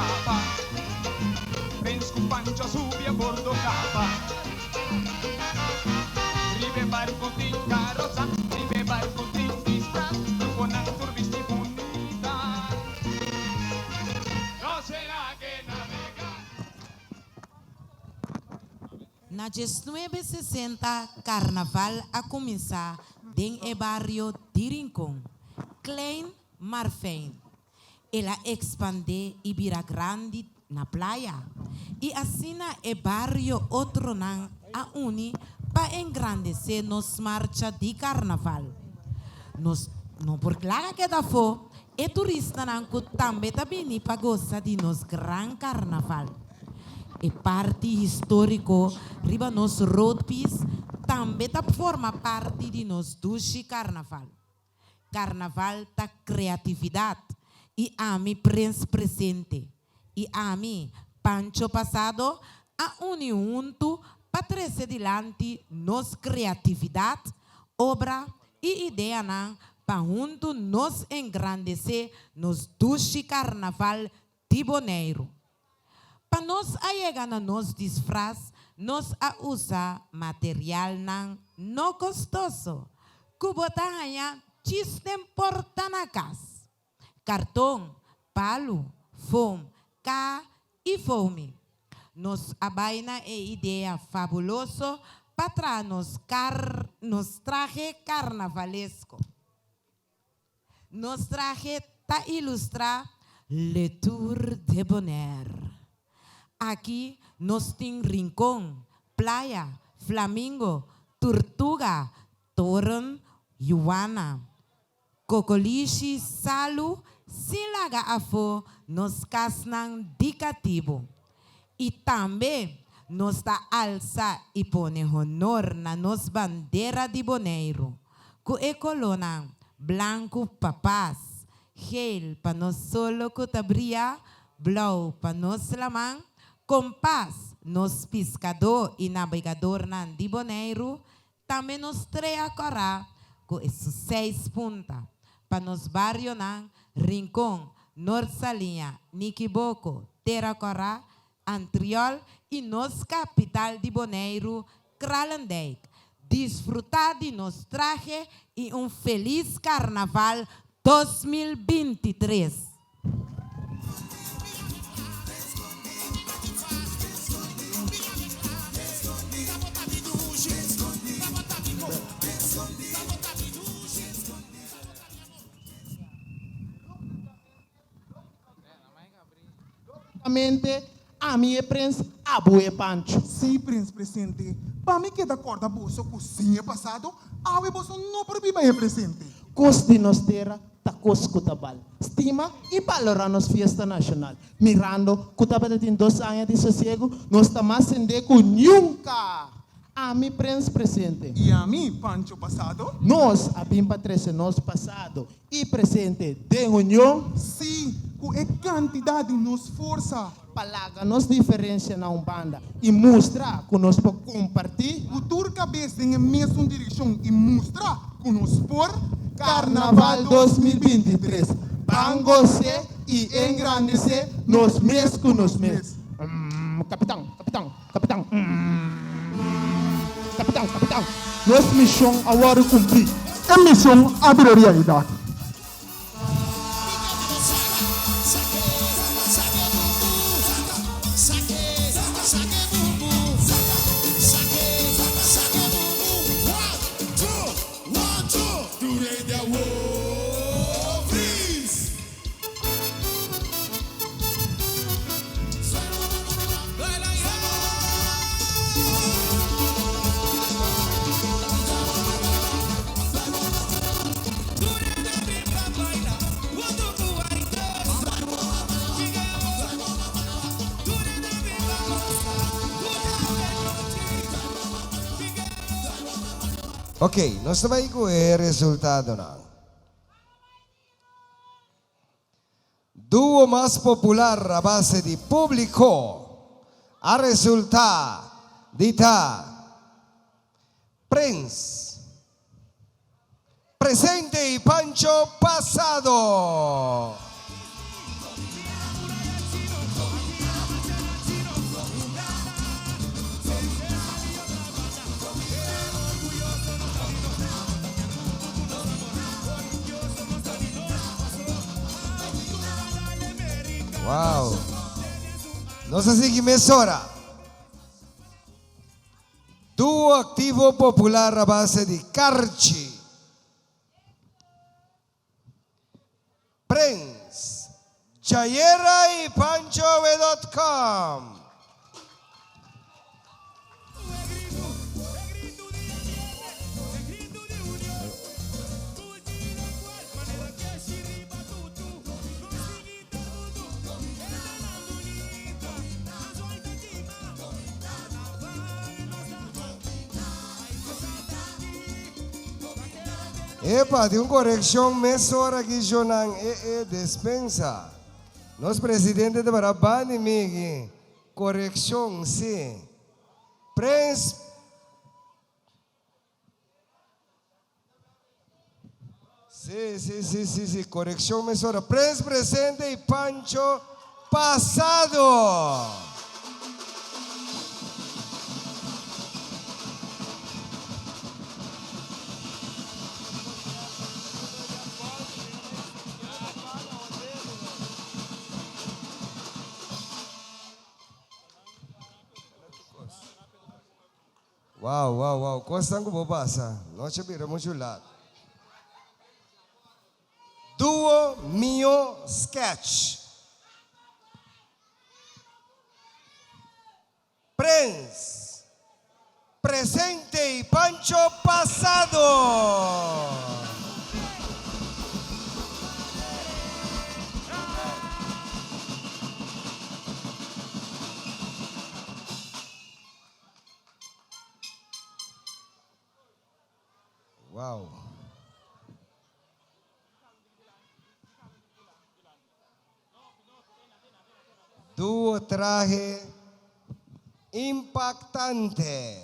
R: capa. Prince com pancho sube a bordo capa. Ribe barco din carroza, ribe barco din disfraz, con turbisti bonita. No será que navega.
S: Na 1960, carnaval a começar em o barrio de Rincón, klein maar fijn. Ela expande e vira grande na praia. E assim o barrio outro nan a uni para engrandecer nos marcha de carnaval. Nos não por claro que da fo, e turista nan que também tá bem para gostar de nos gran carnaval. E parte histórico riba nos roadpiece também tá forma parte de nos duche carnaval. Carnaval tá criatividade e a mim Prince presente e a mim Pancho passado a uniunto para trazer dilante nos criatividade, obra e ideia nan para junto nos engrandecer nos duche carnaval de Bonaire. Para nós chegar na nos disfraz, nós a usa material não custoso. Cubotanha chistem porta na casa. Cartão, palo, foam, cá e fome. Nos abaina e ideia fabuloso para nos traje carnavalesco. Nos traje ta ilustrar Le Tour de Bonaire. Aqui nós temos Rincón, Playa, Flamingo, Tortuga, Torren, Yuana, Cocoliche, Salu, Silaga Afo, nos casnan dicativo. E também nos da alça e pone honor na nos bandeira de Bonaire. Com e colona branco papás, gel para nos solo cotabria, blau para nos lamang, compás nos pescador e navegador nan de Bonaire, também nos treia corá com esses 6 puntas para nos barrio nan Rincón, Norsalinha, Niquiboco, Terracorá, Antriol e nos capital de Bonaire, Kralendijk. Desfrutar de nos traje e feliz carnaval 2023.
I: A mim é Prince Abue Pancho. Sim, Prince presente. Para mim que da corda bolsa cozinha passado, a bolsa não problema é presente. Cos de nos terra, ta cos cutabal. Estima e valora nos fiesta nacional. Mirando, cutabal tem 2 anos de sossego, nós estamos sendeco nunca. A mim Prince presente. E a mim Pancho passado? Nós, a Pimpa 13, nós passado. E presente, de união? Sim, com a quantidade de nos força. Palaga nos diferença na Umbanda e mostrar que nós podemos compartilhar. O tour cabeça em a mesma direção e mostrar que nós por Carnaval 2023. Bangose e engrandecer nos mesmos com nos mesmos. Capitão. Capitão. Nossa missão agora cumprir. A missão abre realidade.
A: Ok, nós também com o resultado não. Duo mais popular a base de público. A resultar de Prince presente e Pancho passado. Wow. Nossa seguinte emissora. Duo activo popular a base de Carchi. Prince, Chayera y PanchoV.com. Epa, tem uma correção mesora aqui, Jonan, despensa. Nosso presidente de Barabani, Migi, correção, sim. Prince. Sim, correção mesora. Prince presente e Pancho passado. Wow. Kostang bubasa. Noche bira mo julat. Duo Mio Sketch. Prince. Presente y Pancho pasado. Wow. Duo traje impactante.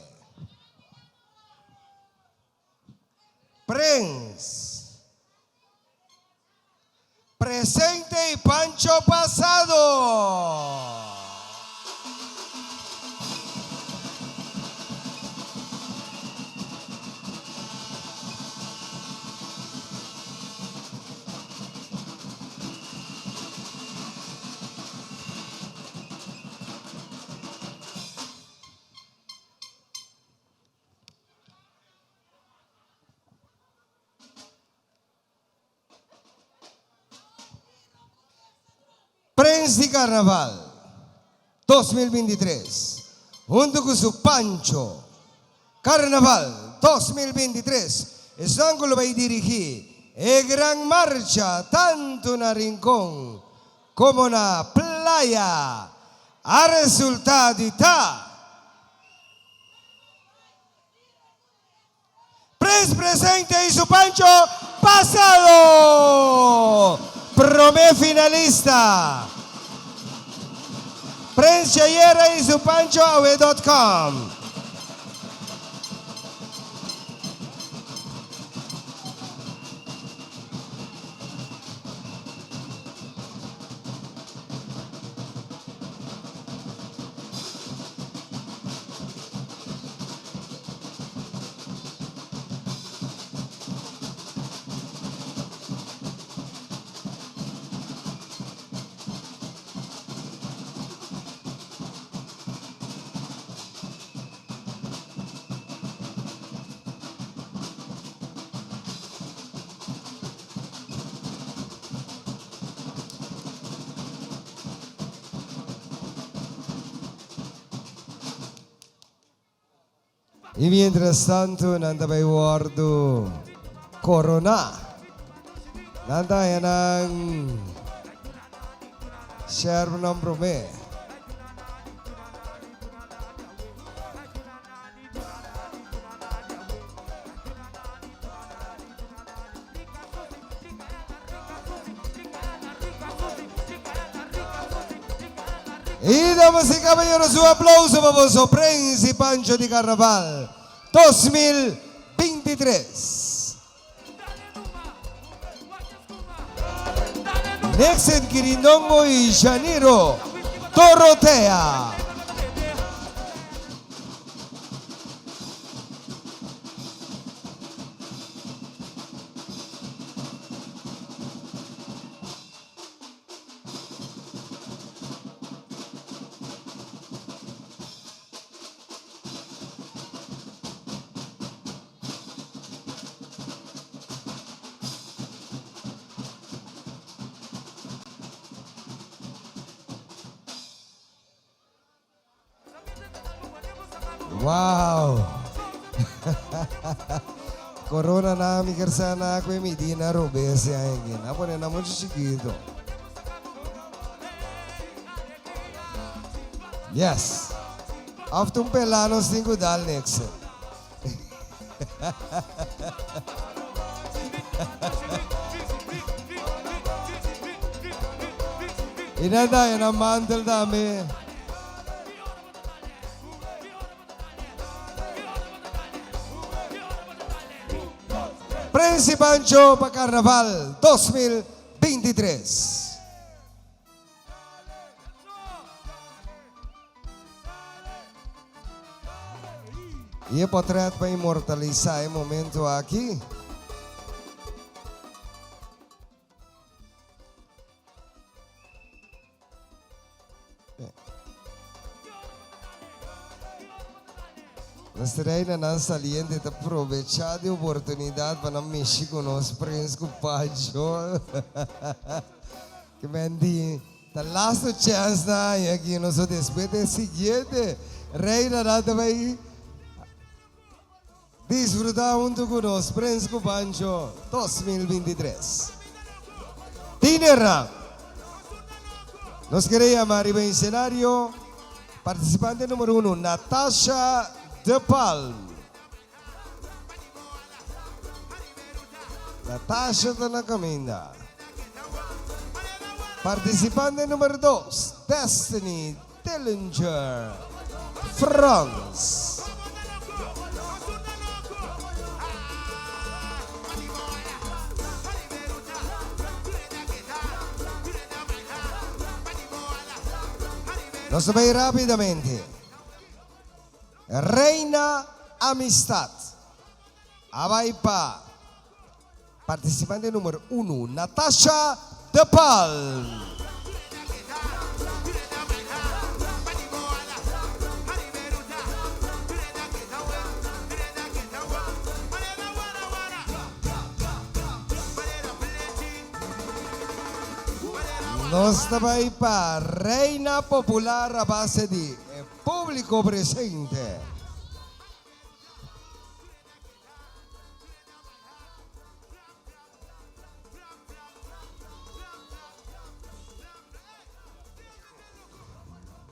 A: Prince. Presente y Pancho pasado. Prince de Carnaval 2023, junto con su Pancho. Carnaval 2023, Estangolo va a dirigir la gran marcha tanto en Rincón como en la playa. A resultado está Prince presente y su Pancho pasado. Promé finalista. Prince Chayera y su PanchoV.com. Y mientras tanto, nanda pa iwardo Corona. Nanda yan ang share ng prome. Y damas y caballeros, un aplauso para vos, Prince y Pancho de Carnaval 2023. Next en Quirindongo y Janiro Dorotea. Wow! Corona na mi kersana ako mi di na robe siya ingin. Apo na naman chiquito. Yes. After um pelano 5 dal next. Inada yan ang mantel dami. Prince Pancho pa Carnaval 2023. E potret para imortalizar o momento aqui. Gostaria na não saliente de aproveitar a oportunidade para mexer com nosso Prince Pancho. Que mendi, the last chance na aqui nosso despeito seguinte, reina nada vai disfrutar junto conosco, Prince Pancho 2023. Tinera, nos queremos arriba em cenário, participante número 1, Natasha De Palm. Natasha está na caminha. Participante número 2, Destiny Dillinger, France. Nos vamos rapidamente. Reina Amistad. Abay pa. Participante número 1, Natasha De Palm. Nos tabay pa, Reina Popular a base di público presente.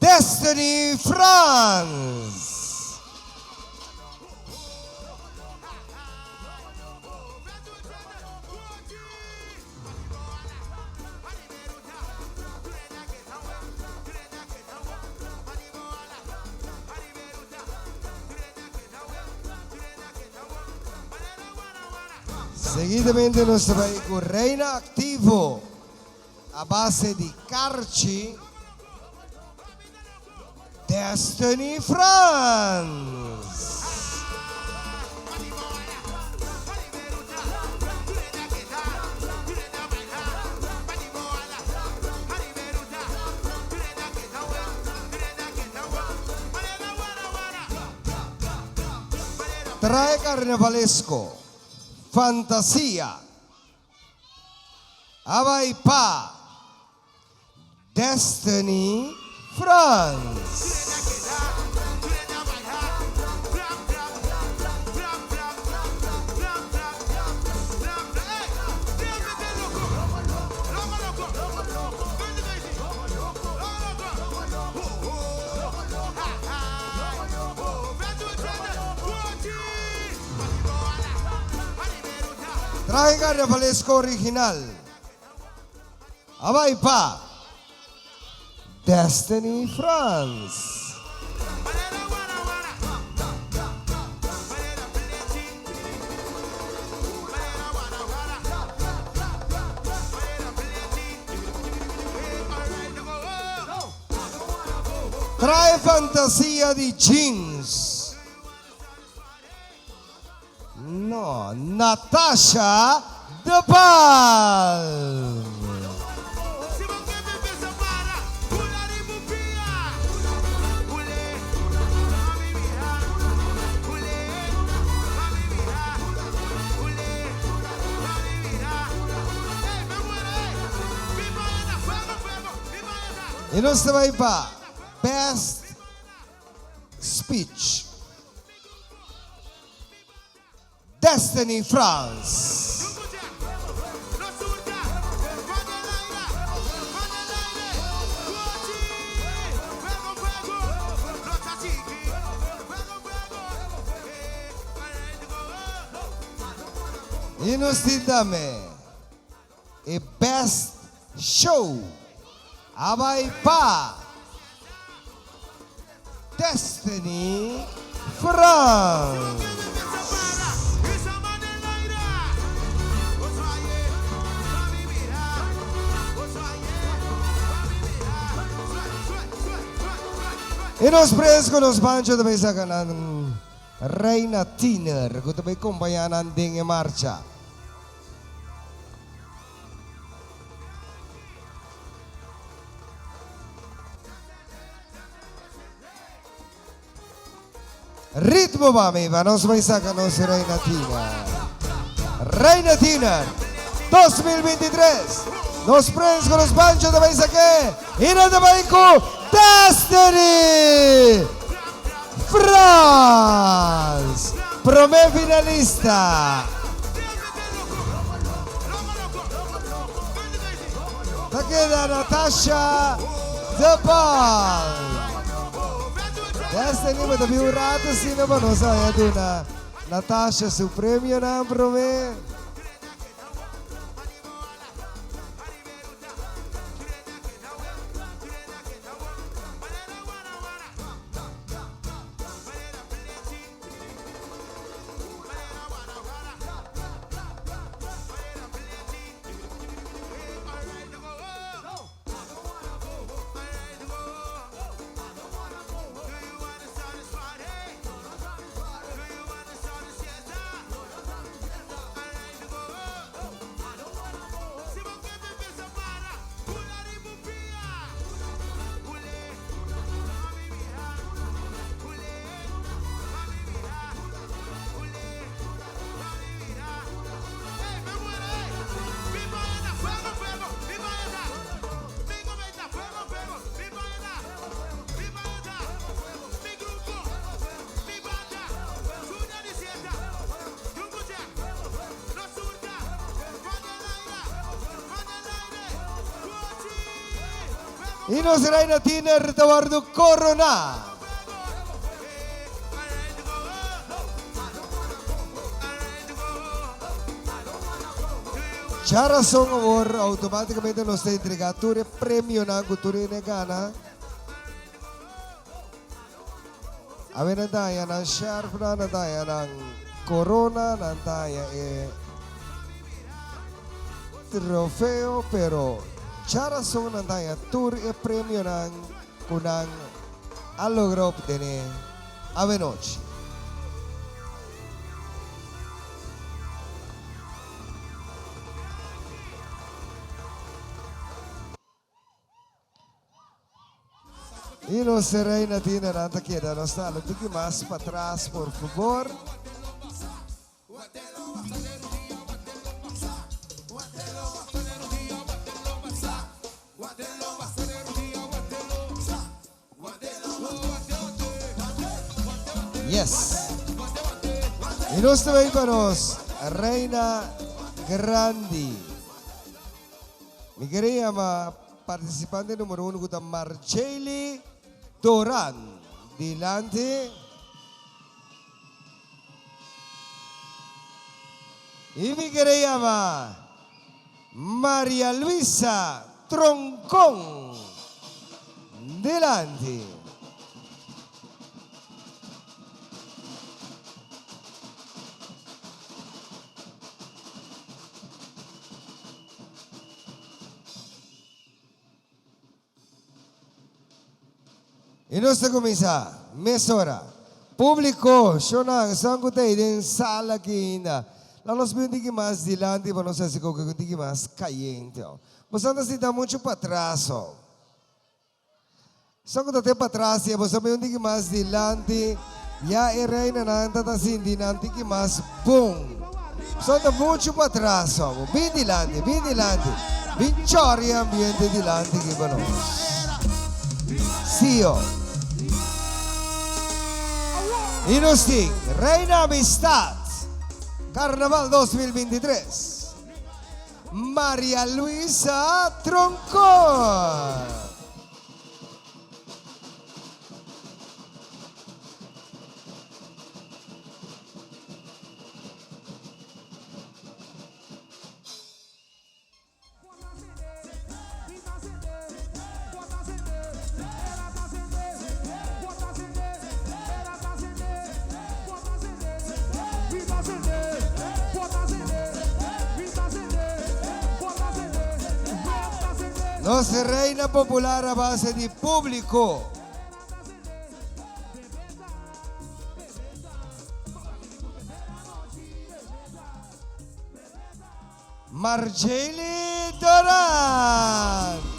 A: Destiny France. Seguidamente nos vai con Reina Activo a base di Carci, Destiny France. Trae carnavalesco. Fantasia. Abay pa. Destiny France. Traje carnavalesco original. Abay pa. Destiny France. Trae fantasia di jeans. No, Natasha De Palm. E nós também para Best Speech. Destiny France. Inusitame, a best show, abay pa, Destiny France. E nos prens con los bancho de sa kanan Reina Tiner, kung tabay kumbayanan ding e marcha. Ritmo ba, mi va? Nos may sa kanon si Reina Tiner. Reina Tiner, 2023. Nos prens con los bancho de sa que inadabay ko Destiny France, primer finalista. Ta queda Natasha Depal. Destiny mo tabi urato sino ba no sa na Natasha su premio na prome. Ino si Reina Tiner tawardo Corona. Chara Song Award automaticamente nos está entregando el premio na cultura negana. Awe nandaya ng sharp na nandaya ng Corona, nandaya trofeo, pero Chara Song nandaya tour e premio ng kunang alogrop dene awe noche. Y no se Reina Tiner anta queda nos está un poquito más para atrás, por favor. Yes. Y nos traemos Reina Grandi. Mi querida participante número 1 kuta Marceli Doran. Dilante. Y mi querida María Luisa Troncón. Delante. Y nos comienza, mesora, público, shonang, sangutay din sala kinda. Lalos bindi mas dilante, pa nos asiko kundi mas cayente. Bastante se dá muito para trás. Sangutay para trás, e você bindi mas dilante, ya reina na anta tasin dinante que mas boom. Bastante muito para trás, bem dilante, bem chori ambiente dilante que bano. Sio. Inosting, Reina Amistad, Carnaval 2023. María Luisa Tronco. Nossa reina popular a base de público. Marjeli Doran.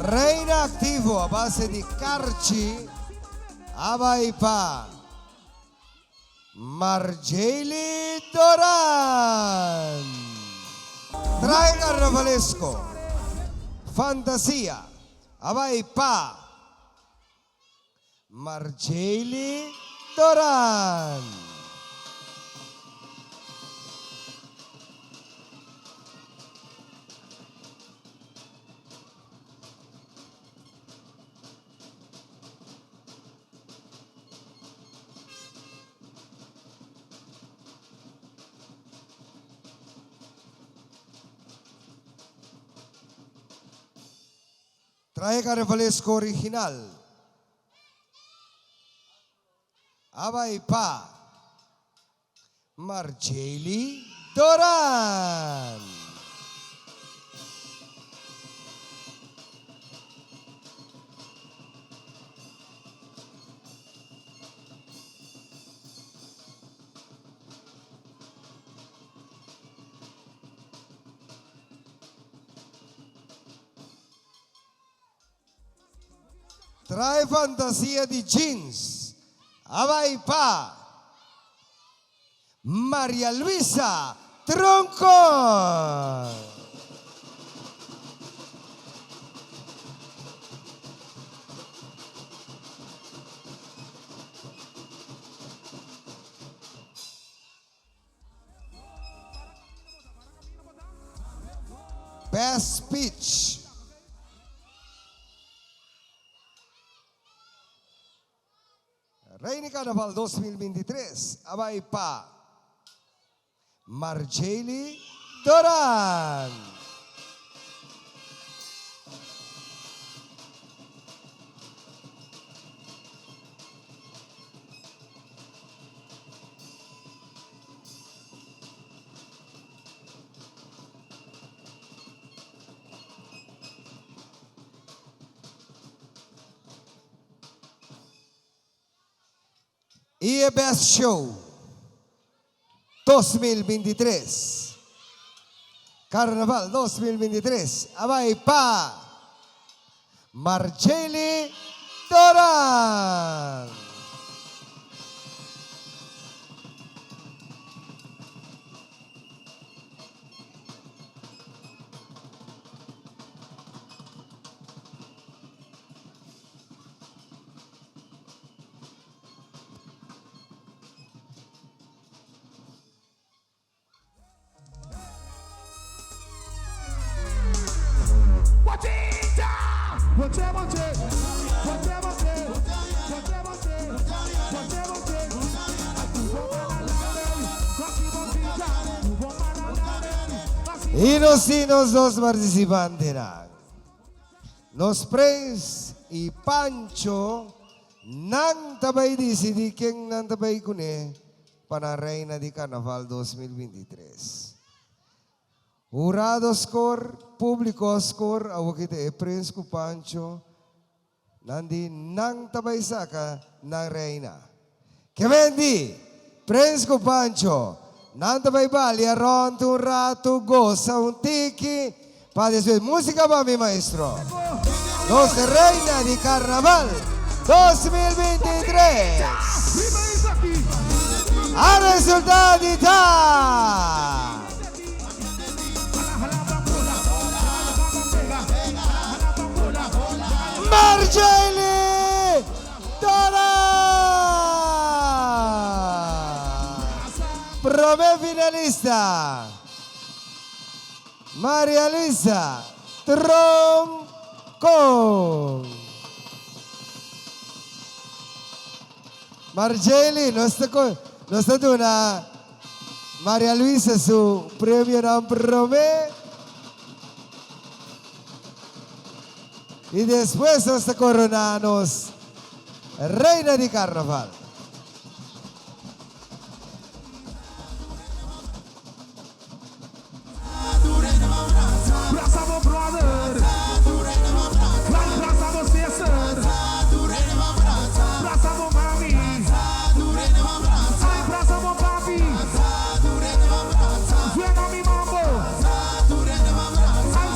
A: Reina activo a base de Carchi, Abaipa, Marjeli Doran. Trae carnavalesco, Fantasia, Abaipa, Marjeli Doran. Trae carnavalesco original. Abaipa. Marjeli Doran. Trae fantasia di jeans. Abaipa. María Luisa Tronco. Best speech. Reina Carnaval 2023, Abaipa, Marjeli Doran. E Best Show 2023. Carnaval 2023. Abaipa. Marjeli Doran. E nos dos participantes nos Prince e Pancho nang tabay di si King nang tabay kune para Reina di Carnaval 2023. Jurado score, público score, awo kita Prince ku Pancho nandi nang tabay saka ng Reina. Kemendi, Prince ku Pancho, nang tabay bali aron tu rato go sa un tiki para después música para mi maestro. Los Reina de Carnaval 2023. A resultadita. Marjorie Dora. Prove finalista. Maria Luisa Tronco. Marjorie, no está una Maria Luisa su premio non prove. Y después nos coronamos Reina de Carnaval.
O: Abraçamos brother, abraçamos sister, abraçamos mami, abraçamos papi, suena mi mambo,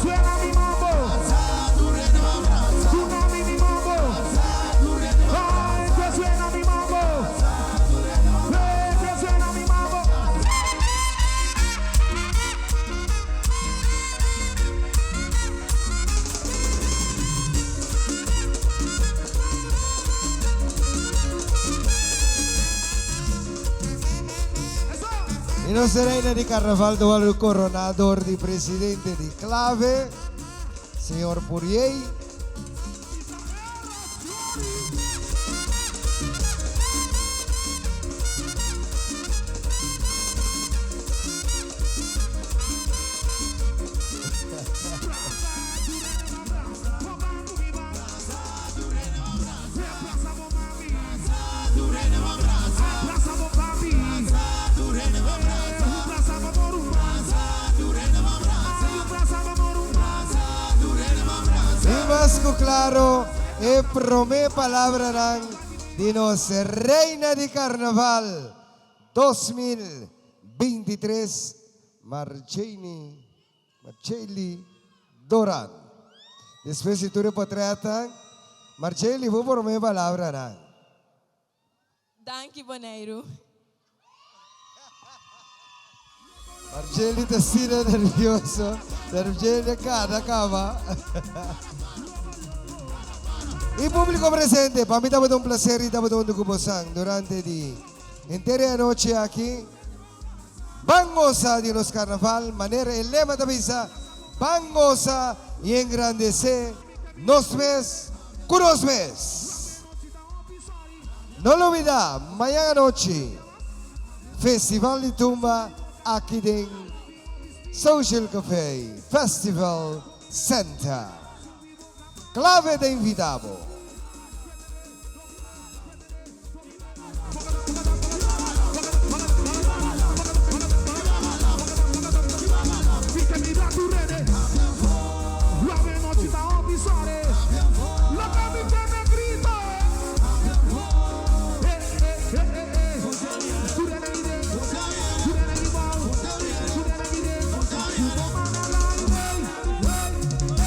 O: suena mi mambo, tsunami mi mambo, ay que suena mi mambo, que suena mi mambo.
A: Y nuestra Reina de Carnaval tuvo el coronador de presidente de Clave, señor Purier. Y más que claro, promé palabra de nuestra Reina de Carnaval 2023, Marjorie Doran. Después si tú repatriatan, Marjorie, vos promé palabra.
E: Danke, Bonairo.
A: Marjorie está sido nervioso. Marjorie cada cama. Y público presente, para mí estaba un placer y estaba un cuposán durante la entera noche aquí. Vamos a Dios Carnaval, manera el lema de visa, vamos a y engrandecer, nos ves, curos ves. No lo olvida, mañana noche, Festival de Tumba aquí en Social Café Festival Center. Clave de invitado.